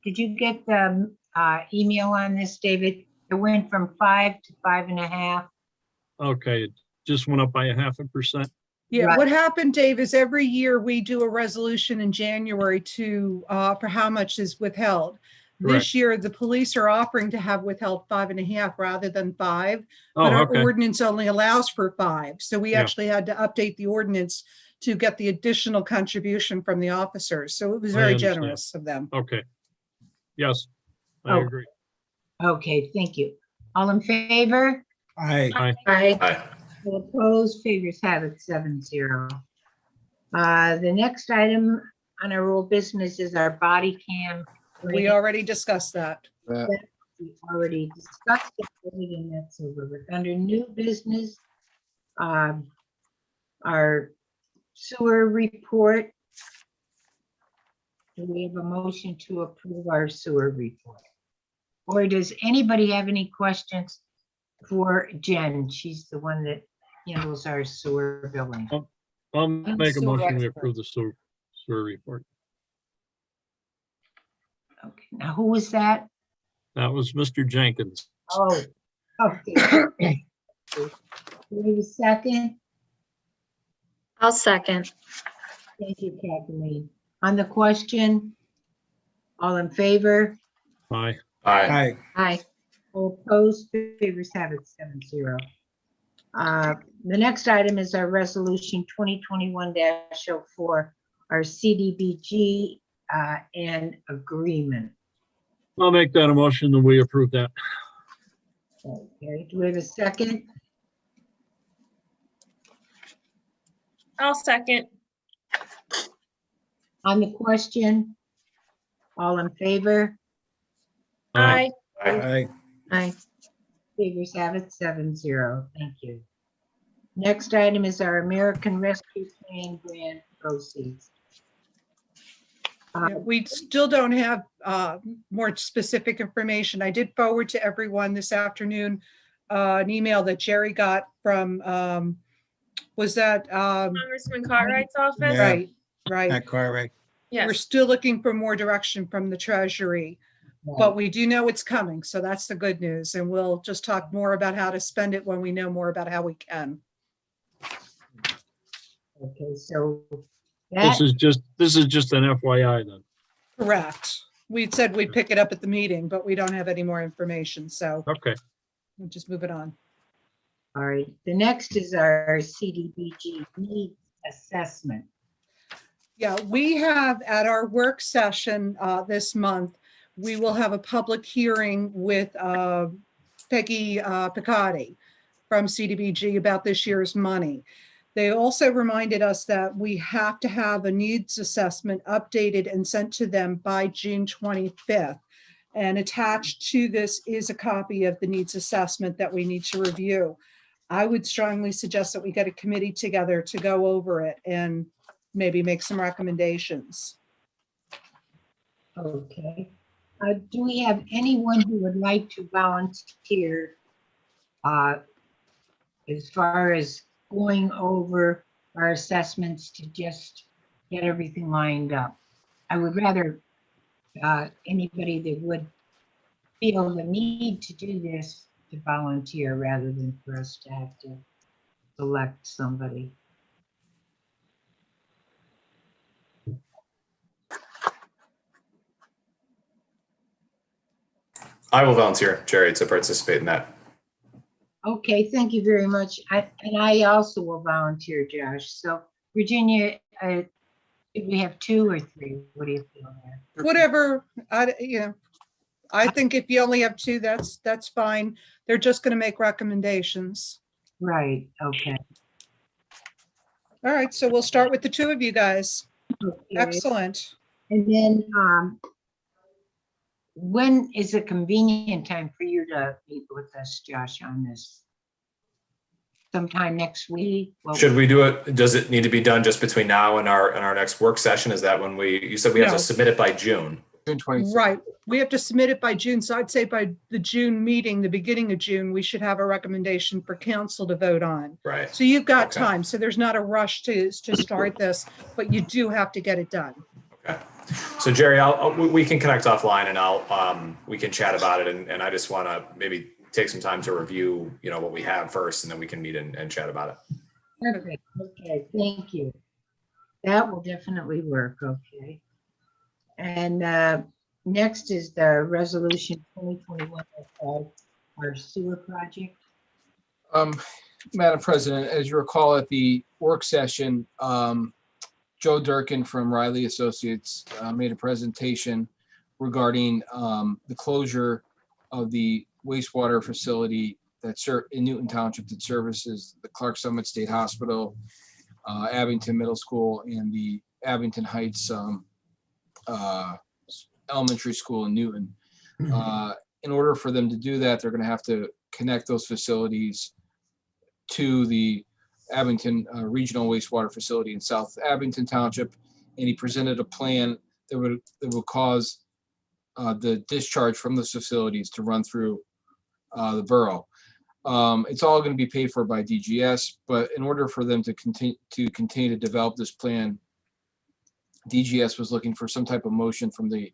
Did you get the email on this, David? It went from 5 to 5.5. Okay, it just went up by 0.5%. Yeah, Right. what happened, Dave, is every year we do a resolution in January to, for how much is withheld. Correct. This year, the police are offering to have withheld 5.5 rather than 5, but Oh, our okay. ordinance only allows for 5. So we Yeah. actually had to update the ordinance to get the additional contribution from the officers. So it was I very understand. generous of them. Okay. Yes, I Oh. agree. Okay, thank you. All in favor? Aye. Aye. Aye. All opposed? Favors have it 7-0. The next item on our old business is our body cam. We already discussed that. We already discussed it, and that's over with. Under new business, our sewer report. Do we have a motion to approve our sewer report? Or does anybody have any questions for Jen? She's the one that handles our sewer billing. I'll make a sewer motion we expert. approve the sewer report. Okay, now who was that? That was Mr. Jenkins. Oh, okay. Do we have a second? I'll second. Thank you, Kathleen. On the question, all in favor? Aye. Aye. Aye. All opposed? Favors have it 7-0. The next item is our resolution 2021-04, our CDBG and agreement. I'll make that a motion that we approve that. Okay, do we have a second? I'll second. On the question, all in favor? Aye. Aye. Aye. Favors have it 7-0. Thank you. Next item is our American Rescue Plan grant proceeds. Yeah, we still don't have more specific information. I did forward to everyone this afternoon an email that Jerry got from, was that, Congressman Cartwright's office? Yeah. right. Not quite right. We're Yes. still looking for more direction from the Treasury, but we do know it's coming. So that's the good news. And we'll just talk more about how to spend it when we know more about how we can. Okay, so This that, is just an FYI then. Correct. We'd said we'd pick it up at the meeting, but we don't have any more information, so Okay. we'll just move it on. all right, the next is our CDBG needs assessment. Yeah, we have at our work session this month, we will have a public hearing with Peggy Picotti from CDBG about this year's money. They also reminded us that we have to have a needs assessment updated and sent to them by June 25th. And attached to this is a copy of the needs assessment that we need to review. I would strongly suggest that we get a committee together to go over it and maybe make some recommendations. Okay. Do we have anyone who would like to volunteer as far as going over our assessments to just get everything lined up? I would rather anybody that would feel the need to do this to volunteer rather than for us to have to select somebody. I will volunteer, Jerry, to participate in that. Okay, thank you very much. And I also will volunteer, Josh. So Virginia, did we have 2 or 3? What do you feel there? Whatever, I think if you only have 2, that's fine. They're just going to make recommendations. Right, okay. All right, so we'll start with the 2 of you guys. Okay. Excellent. And then when is a convenient time for you to meet with us, Josh, on this? Sometime next week? Should we do it? Does it need to be done just between now and our next work session? Is that when you said we have No. to submit it by June? June 26th. Right, we have to submit it by June, so I'd say by the June meeting, the beginning of June, we should have a recommendation for council to vote on. Right. So you've got Okay. time, so there's not a rush to start this, but you do have to get it done. Okay. So Jerry, we can connect offline and we can chat about it. And I just want to maybe take some time to review, what we have first, and then we can meet and chat about it. Perfect, okay, thank you. That will definitely work, okay. And next is the resolution 2021-05, our sewer project. Madam President, as you recall at the work session, Joe Durkin from Riley Associates made a presentation regarding the closure of the wastewater facility in Newton Township that services the Clark Summit State Hospital, Abington Middle School, and the Abington Heights Elementary School in Newton. In order for them to do that, they're going to have to connect those facilities to the Abington Regional Wastewater Facility in South Abington Township, and he presented a plan that would cause the discharge from those facilities to run through the borough. It's all going to be paid for by DGS, but in order for them to continue to develop this plan, DGS was looking for some type of motion from the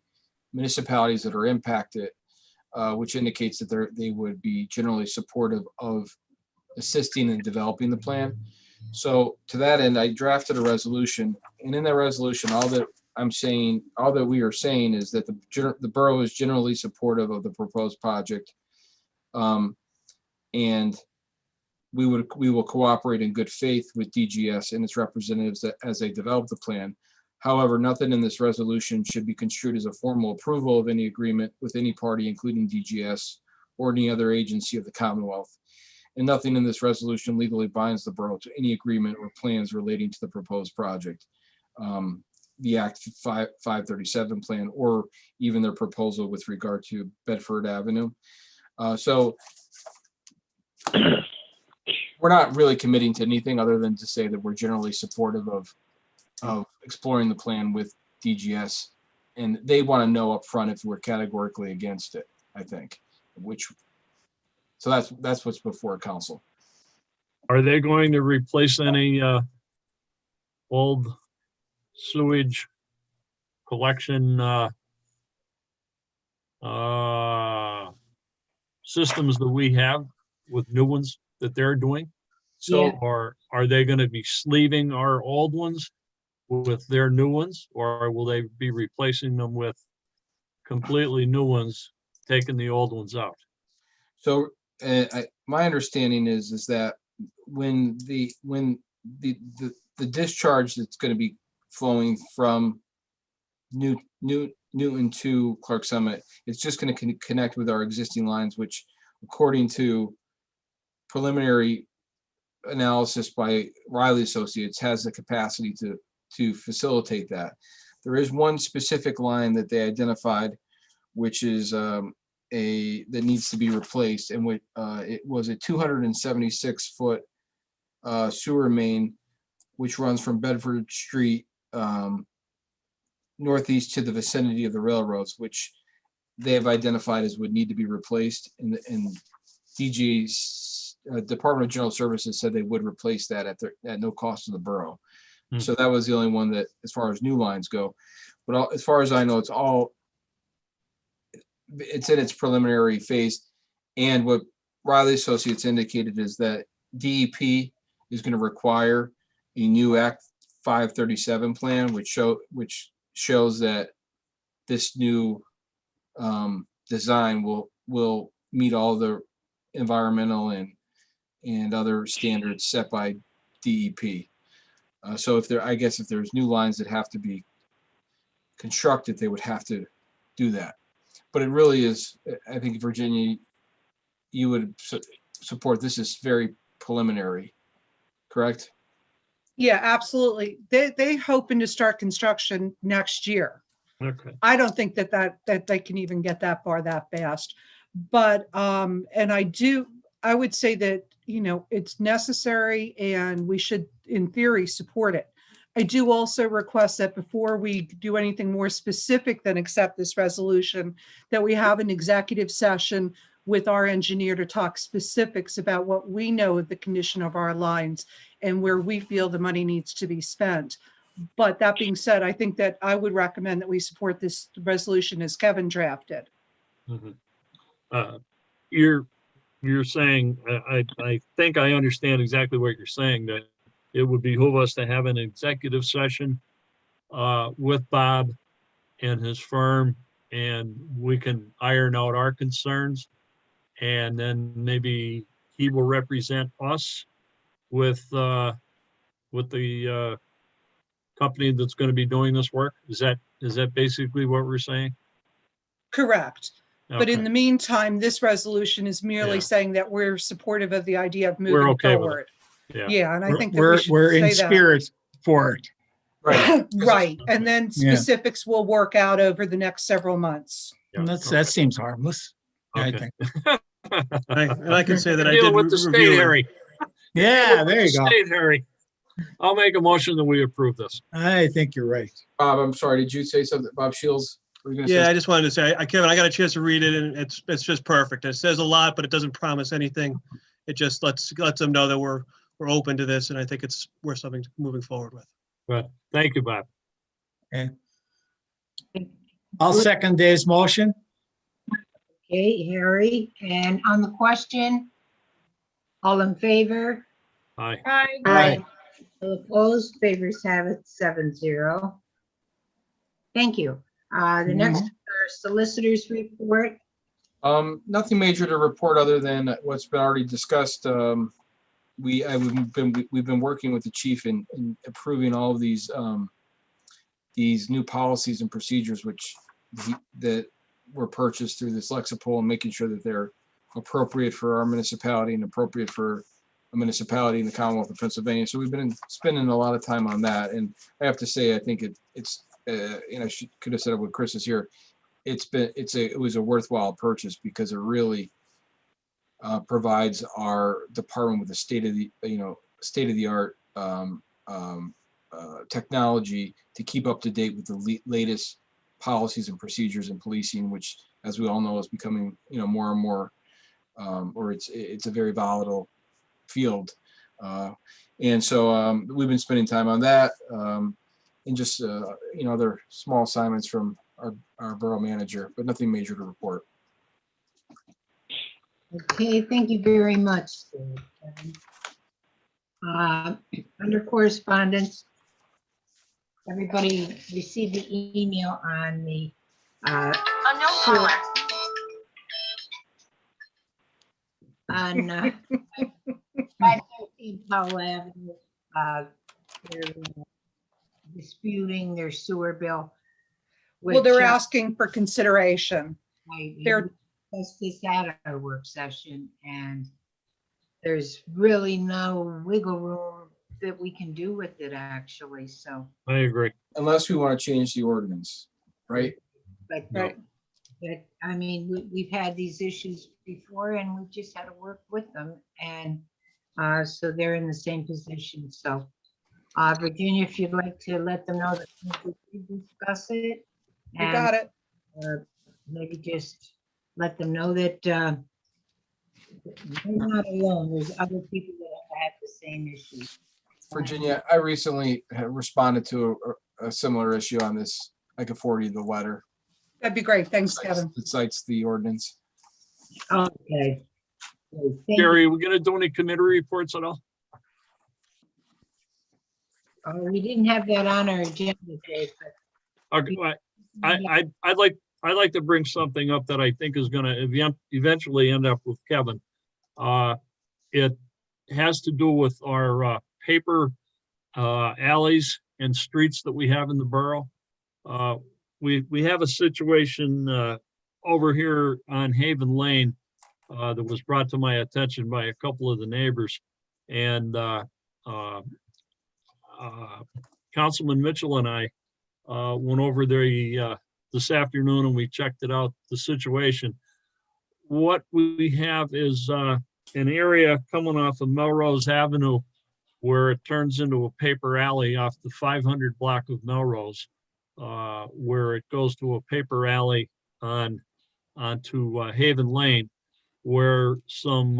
municipalities that are impacted, which indicates that they would be generally supportive of assisting in developing the plan. So to that end, I drafted a resolution, and in that resolution, all that we are saying is that the borough is generally supportive of the proposed project, and we will cooperate in good faith with DGS and its representatives as they develop the plan. However, nothing in this resolution should be construed as a formal approval of any agreement with any party, including DGS or any other agency of the Commonwealth. And nothing in this resolution legally binds the borough to any agreement or plans relating to the proposed project, the Act 537 plan, or even their proposal with regard to Bedford Avenue. So we're not really committing to anything other than to say that we're generally supportive of exploring the plan with DGS, and they want to know up front if we're categorically against it, I think, so that's what's before council. Are they going to replace any old sewage collection systems that we have with new ones that they're doing? So, Or are they gonna be sleeving our old ones with their new ones, or will they be replacing them with completely new ones, taking the old ones out? so my understanding is that when the discharge that's going to be flowing from Newton to Clark Summit, it's just going to connect with our existing lines, which according to preliminary analysis by Riley Associates has the capacity to facilitate that. There is one specific line that they identified, which is that needs to be replaced, and it was a 276-foot sewer main, which runs from Bedford Street northeast to the vicinity of the railroads, which they have identified as would need to be replaced. And DG's Department of General Services said they would replace that at no cost to the borough. So that was the only one that, as far as new lines go. But as far as I know, it's in its preliminary phase. And what Riley Associates indicated is that DEP is going to require a new Act 537 plan, which shows that this new design will meet all the environmental and other standards set by DEP. So if there's new lines that have to be constructed, they would have to do that. But it really is, I think, Virginia, you would support this is very preliminary, correct? Yeah, absolutely. They hoping to start construction next year. Okay. I don't think that they can even get that far that fast. But and I would say that, it's necessary and we should, in theory, support it. I do also request that before we do anything more specific than accept this resolution, that we have an executive session with our engineer to talk specifics about what we know of the condition of our lines and where we feel the money needs to be spent. But that being said, I think that I would recommend that we support this resolution as Kevin drafted. You're saying, I think I understand exactly what you're saying, that it would behoove us to have an executive session with Bob and his firm, and we can iron out our concerns. And then maybe he will represent us with the company that's going to be doing this work. Is that basically what we're saying? Correct. But in Okay. the meantime, this resolution is merely Yeah. saying that we're supportive of the idea of We're moving okay with it. forward. Yeah. Yeah, and I think that We're we should we're in say that. spirit for it. Right. Right, and then Yeah. specifics will work out over the next several months. Yeah, And that seems harmless. I okay. think. And I can say that I Dealing did with the state, review it. Harry. Yeah, Dealing with there the you go. state, Harry. I'll make a motion that we approve this. I think you're right. Bob, I'm sorry, did you say something? Bob Shields? Were you gonna say Yeah, I just wanted to say, Kevin, I got a chance to read it and it's just perfect. It says a lot, but it doesn't promise anything. It just lets them know that we're open to this, and I think it's worth something moving forward with. But thank you, Bob. Okay. I'll second Dave's motion. Okay, Harry, and on the question, all in favor? Aye. Aye. Aye. All opposed, favors have it 7-0. Thank you. The next are solicitors report. Nothing major to report other than what's been already discussed. We've been working with the chief in approving all of these new policies and procedures that were purchased through this Lexipol, and making sure that they're appropriate for our municipality and appropriate for a municipality in the Commonwealth of Pennsylvania. So we've been spending a lot of time on that, and I have to say, I think it's could have said it when Chris is here. It was a worthwhile purchase because it really provides our department with a state of the art technology to keep up to date with the latest policies and procedures in policing, which, as we all know, is becoming more and more, or it's a very volatile field, and so we've been spending time on that, and just other small assignments from our borough manager, but nothing major to report. Okay, thank you very much. Under correspondence, everybody received the email on the sewer- on 513 Powell Avenue. They're disputing their sewer bill. Well, they're which, asking for consideration. they're discussed this at our work session, and there's really no wiggle room that we can do with it, actually. So, I agree. Unless we want to change the ordinance, right? but Right. But I mean, we've had these issues before, and we just had to work with them, and so they're in the same position. So, Virginia, if you'd like to let them know that we discuss it, You got it. maybe just let them know that they're not alone. There's other people that have had the same issue. Virginia, I recently have responded to a similar issue on this. I could forward you the letter. That'd be great. Thanks, Kevin. It cites the ordinance. Okay. Thank you. Gary, are we gonna do any committee reports at all? We didn't have that on our agenda today, but Okay, I'd like to bring something up that I think is gonna eventually end up with Kevin. It has to do with our paper alleys and streets that we have in the borough. We have a situation over here on Haven Lane that was brought to my attention by a couple of the neighbors. And Councilman Mitchell and I went over there this afternoon and we checked it out, the situation. What we have is an area coming off of Melrose Avenue where it turns into a paper alley off the 500 block of Melrose, where it goes to a paper alley onto Haven Lane, where some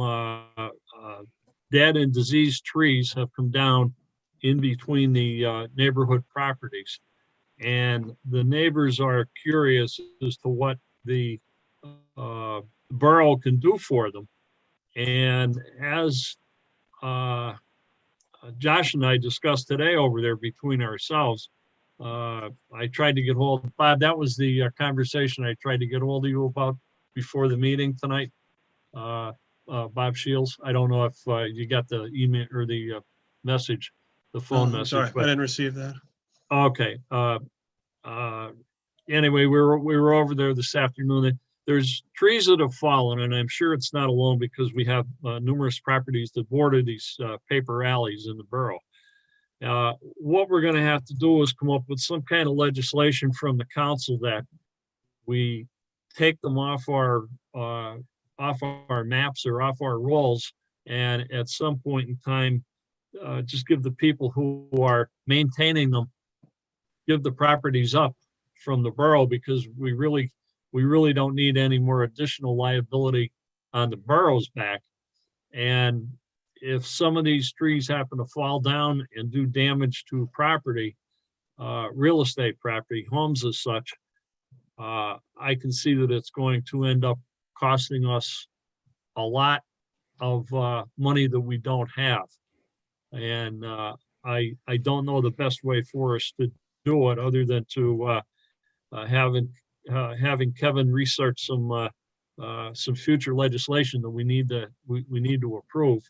dead and diseased trees have come down in between the neighborhood properties. And the neighbors are curious as to what the borough can do for them. And as Josh and I discussed today over there between ourselves, I tried to get hold of Bob. That was the conversation I tried to get hold of you about before the meeting tonight. Bob Shields. I don't know if you got the email or the message, the phone I'm message. sorry, I but- didn't receive that. Okay. Anyway, we were over there this afternoon. There's trees that have fallen, and I'm sure it's not alone because we have numerous properties that border these paper alleys in the borough. What we're going to have to do is come up with some kind of legislation from the council that we take them off our maps or off our rolls, and at some point in time, just give the people who are maintaining them, give the properties up from the borough, because we really don't need any more additional liability on the borough's back. And if some of these trees happen to fall down and do damage to property, real estate property, homes as such, I can see that it's going to end up costing us a lot of money that we don't have. And I don't know the best way for us to do it other than to having Kevin research some future legislation that we need to approve,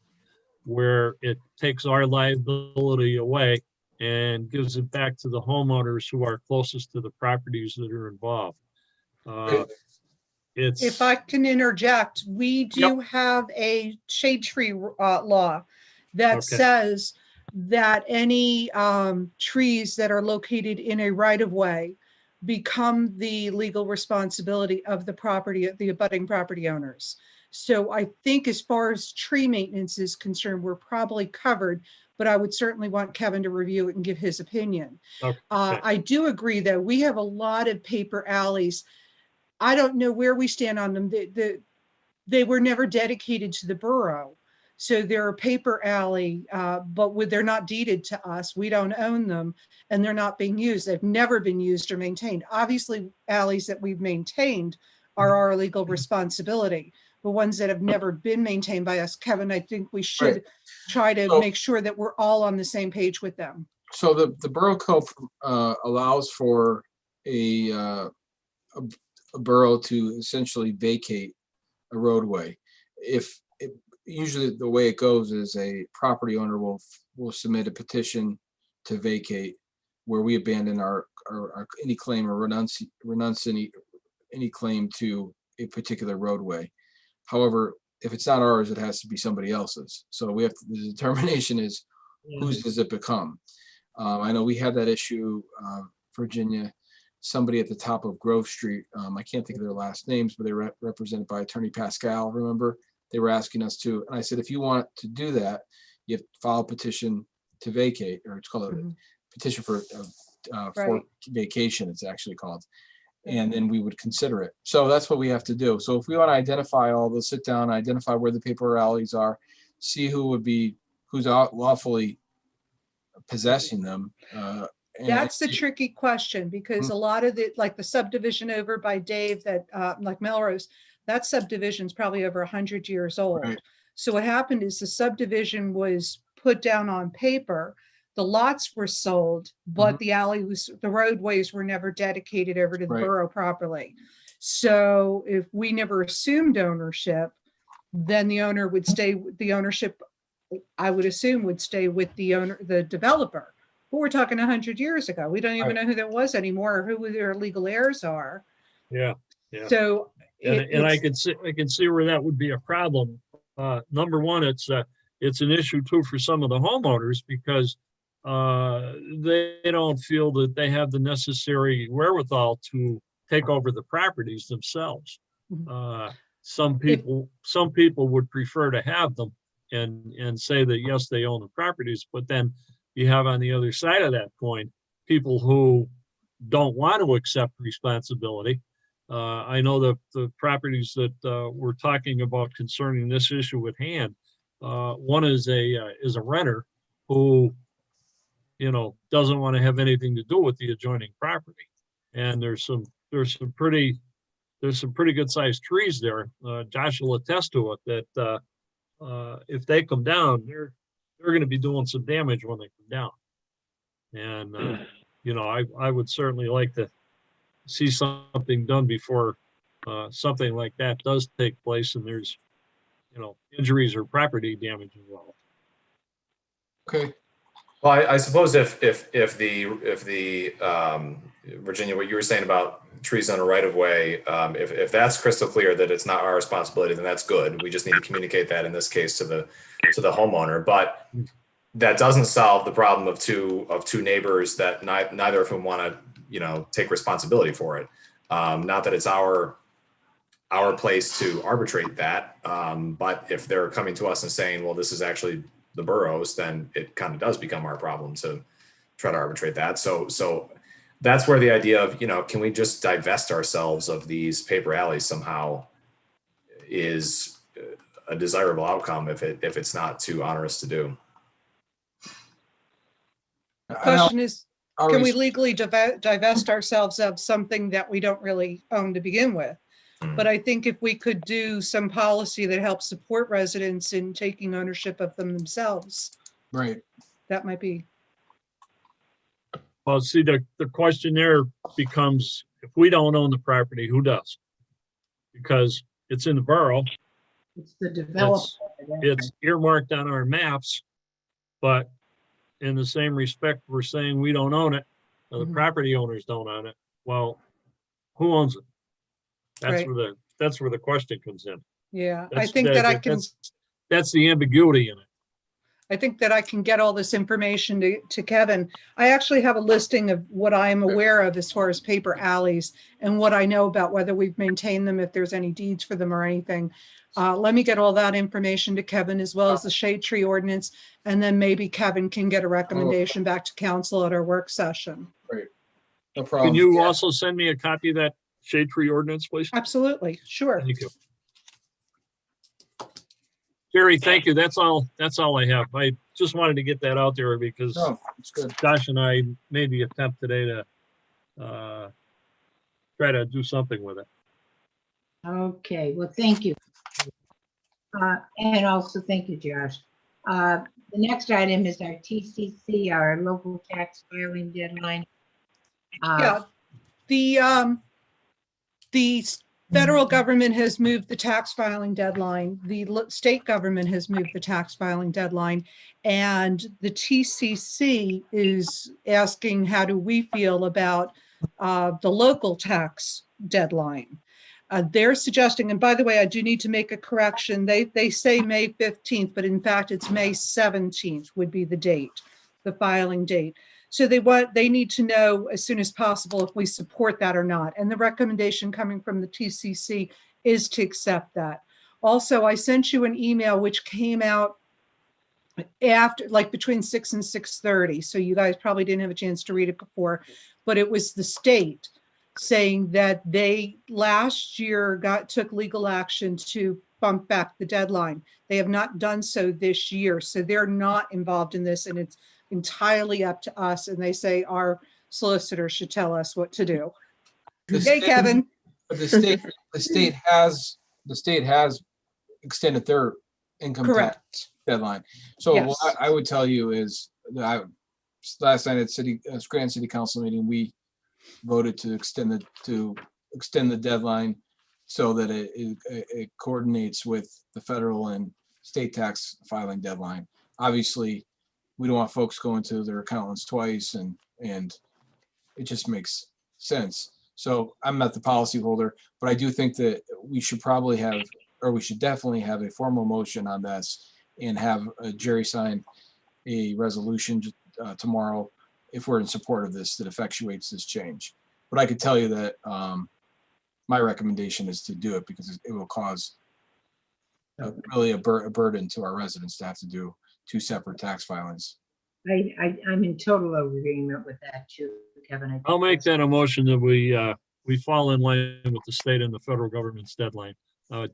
where it takes our liability away and gives it back to the homeowners who are closest to the properties that are involved. If I can interject, we do have a shade tree law that says that any trees that are located in a right of way become the legal responsibility of the abutting property owners. So I think as far as tree maintenance is concerned, we're probably covered, but I would certainly want Kevin to review it and give his opinion. Okay. I do agree that we have a lot of paper alleys. I don't know where we stand on them. They were never dedicated to the borough. So they're a paper alley, but they're not deeded to us. We don't own them, and they're not being used. They've never been used or maintained. Obviously, alleys that we've maintained are our legal responsibility. the ones that have never been maintained by us. Kevin, I think we Right. should try to So- make sure that we're all on the same page with them. So the Borough Code allows for a borough to essentially vacate a roadway. Usually the way it goes is a property owner will submit a petition to vacate, where we abandon our any claim or renounce any claim to a particular roadway. However, if it's not ours, it has to be somebody else's. So the determination is, whose does it become? I know we had that issue, Virginia, somebody at the top of Grove Street. I can't think of their last names, but they were represented by Attorney Pascal, remember? They were asking us to, and I said, if you want to do that, you have to file a petition to vacate, or it's called a petition for Right. vacation, it's actually called. And then we would consider it. So that's what we have to do. So if we want to identify all those, sit down, identify where the paper alleys are, see who's lawfully possessing them. and That's the tricky question, because a lot of like the subdivision over by Dave that, like Melrose, that subdivision's probably over 100 years old. Right. So what happened is the subdivision was put down on paper, the lots were sold, but the roadways were never dedicated over to the Right. borough properly. So if we never assumed ownership, then the ownership, I would assume, would stay with the developer. But we're talking 100 years ago. We don't even know who that was anymore, or who their legal heirs are. Yeah. So And I can see where that would be a problem. Number one, it's an issue too for some of the homeowners, because they don't feel that they have the necessary wherewithal to take over the properties themselves. Some people would prefer to have them and say that, yes, they own the properties, but then you have on the other side of that coin, people who don't want to accept responsibility. I know that the properties that we're talking about concerning this issue at hand, one is a renter who, doesn't want to have anything to do with the adjoining property. And there's some pretty good sized trees there. Josh will attest to it that if they come down, they're going to be doing some damage when they come down. And I would certainly like to see something done before something like that does take place and there's injuries or property damage involved. Okay. Well, I suppose if the Virginia, what you were saying about trees on a right of way, if that's crystal clear that it's not our responsibility, then that's good. We just need to communicate that in this case to the homeowner. But that doesn't solve the problem of two neighbors that neither of whom want to take responsibility for it. Not that it's our place to arbitrate that, but if they're coming to us and saying, well, this is actually the boroughs, then it kind of does become our problem to try to arbitrate that. So that's where the idea of, can we just divest ourselves of these paper alleys somehow is a desirable outcome if it's not too onerous to do. the question is, can we legally divest ourselves of something that we don't really own to begin with? But I think if we could do some policy that helps support residents in taking ownership of them themselves, Right. that might be. Well, see, the question there becomes, if we don't own the property, who does? Because it's in the borough. It's the developer. It's earmarked on our maps, but in the same respect, we're saying we don't own it. The property owners don't own it. Well, who owns it? That's Right. that's where the question comes in. Yeah, I That's- think that I can. That's the ambiguity in it. I think that I can get all this information to Kevin. I actually have a listing of what I am aware of as far as paper alleys and what I know about whether we've maintained them, if there's any deeds for them or anything. Let me get all that information to Kevin, as well as the shade tree ordinance. And then maybe Kevin can get a recommendation back to council at our work session. Right. No problem. Can you also send me a copy of that shade tree ordinance, please? Absolutely, sure. Thank you. Jerry, thank you. That's all I have. I just wanted to get that out there because it's good. Josh and I made the attempt today to try to do something with it. Okay, well, thank you. And also, thank you, Josh. The next item is our TCC, our local tax filing deadline. Yeah, the federal government has moved the tax filing deadline. The state government has moved the tax filing deadline. And the TCC is asking, how do we feel about the local tax deadline? They're suggesting, and by the way, I do need to make a correction. They say May 15th, but in fact, it's May 17th would be the date, the filing date. So they need to know as soon as possible if we support that or not. And the recommendation coming from the TCC is to accept that. Also, I sent you an email which came out after, like between 6 and 6:30. So you guys probably didn't have a chance to read it before, but it was the state saying that they last year took legal action to bump back the deadline. They have not done so this year. So they're not involved in this, and it's entirely up to us. And they say our solicitor should tell us what to do. Hey, Kevin. But the state has extended their income tax Correct. deadline. So Yes. what I would tell you is that last night at Scranton City Council meeting, we voted to extend the deadline so that it coordinates with the federal and state tax filing deadline. Obviously, we don't want folks going to their accountants twice, and it just makes sense. So I'm not the policy holder, but I do think that we should probably have, or we should definitely have a formal motion on this and have Jerry sign a resolution tomorrow if we're in support of this that effectuates this change. But I could tell you that my recommendation is to do it because it will cause really a burden to our residents to have to do 2 separate tax filings. I'm in total agreement with that too, Kevin. I'll make that a motion that we fall in line with the state and the federal government's deadline.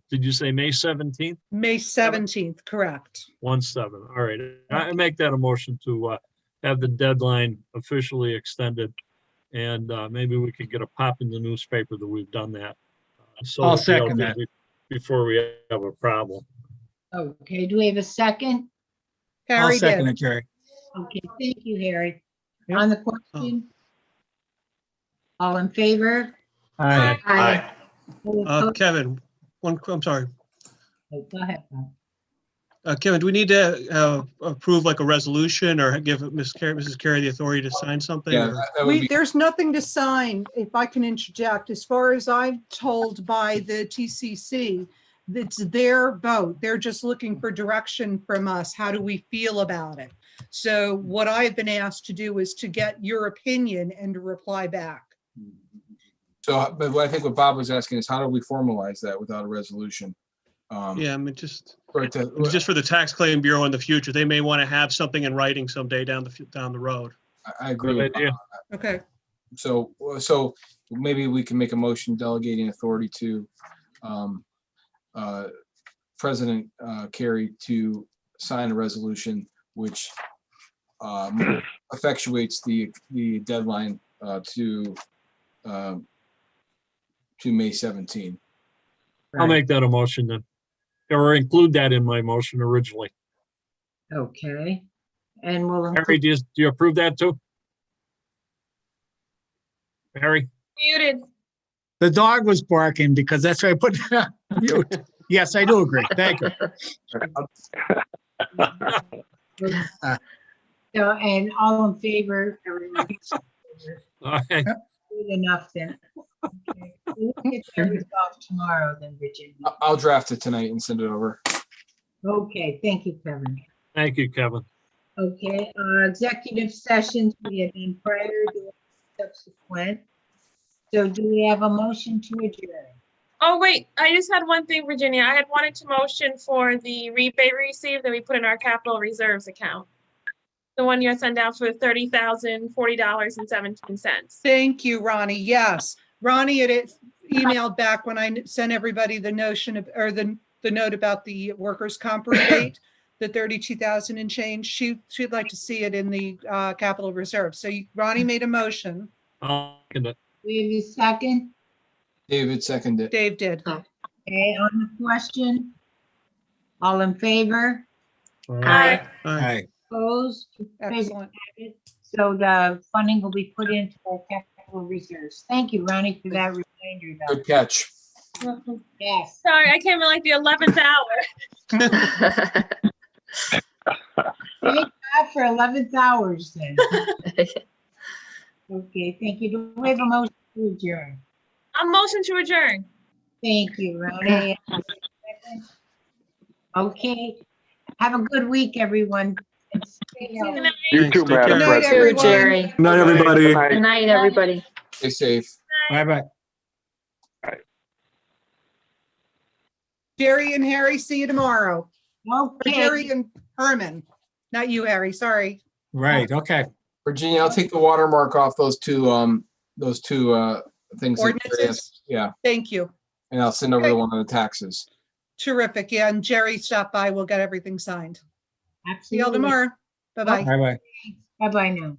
Did you say May 17th? May 17th, correct. 1/7. All right. I make that a motion to have the deadline officially extended. And maybe we could get a pop in the newspaper that we've done that. So I'll second that. Before we have a problem. Okay, do we have a second? I'll Harry second did. it, Jerry. Okay, thank you, Harry. Yep. On the question? All in favor? Aye. Aye. All opposed? Kevin, I'm sorry. Oh, go ahead, Bob. Kevin, do we need to approve like a resolution or give Mrs. Carey the authority to sign something? Yeah, or- that would be, There's nothing to sign, if I can interject. As far as I'm told by the TCC, it's their vote. They're just looking for direction from us. How do we feel about it? So what I've been asked to do is to get your opinion and to reply back. so, but what I think what Bob was asking is how do we formalize that without a resolution? Yeah, I mean, just For I agree Good with idea. Bob. Okay. So maybe we can make a motion delegating authority to President Carey to sign a resolution which effectuates the deadline to May 17. I'll make that a motion then. Or include that in my motion originally. Okay, and we'll Harry, include, do you approve that too? Harry? Muted. The dog was barking because that's why I put mute. Yes, I do agree. Thank you. so, and all in favor? Everyone? All right. Good enough then. Okay. We'll get that resolved tomorrow then, Virginia. I'll draft it tonight and send it over. Okay, thank you, Kevin. Thank you, Kevin. Okay, executive sessions we had done prior to subsequent. So do we have a motion to adjourn? Oh, wait, I just had one thing, Virginia. I had wanted to motion for the rebate receipt that we put in our capital reserves account. The one you sent out for $30,040.17. Thank you, Ronnie. Yes. Ronnie had emailed back when I sent everybody the notion of, or the note about the workers' comp rebate, the 32,000 and change. She'd like to see it in the capital reserve. So Ronnie made a motion. I'll second it. We have a second? David seconded it. Dave did. Okay, on the question? All in favor? Aye. Aye. Opposed? Excellent. So the funding will be put into our capital reserves. Thank you, Ronnie, for that reminder, though. Good catch. Yes. Sorry, I came in like the 11th hour. Thank God for 11th hours then. Okay, thank you. Do we have a motion to adjourn? A motion to adjourn. Thank you, Ronnie. Okay, have a good week, everyone. And stay healthy. Good night. You too, Take Madam care. Good night, President. Too, everyone. Jerry. Good night, everybody. Good night. Good night, everybody. Stay safe. Bye-bye. Jerry and Harry, see you tomorrow. Or Okay. Jerry and Herman, not you, Harry, sorry. Right, okay. Virginia, I'll take the watermark off those two things. that Jerry Ordinances? asked. Yeah, Thank you. and I'll send over Okay. the one on the taxes. Terrific. Yeah, and Jerry stopped by. We'll get everything signed. See y'all Absolutely. tomorrow. Bye-bye. Bye-bye. Bye-bye now.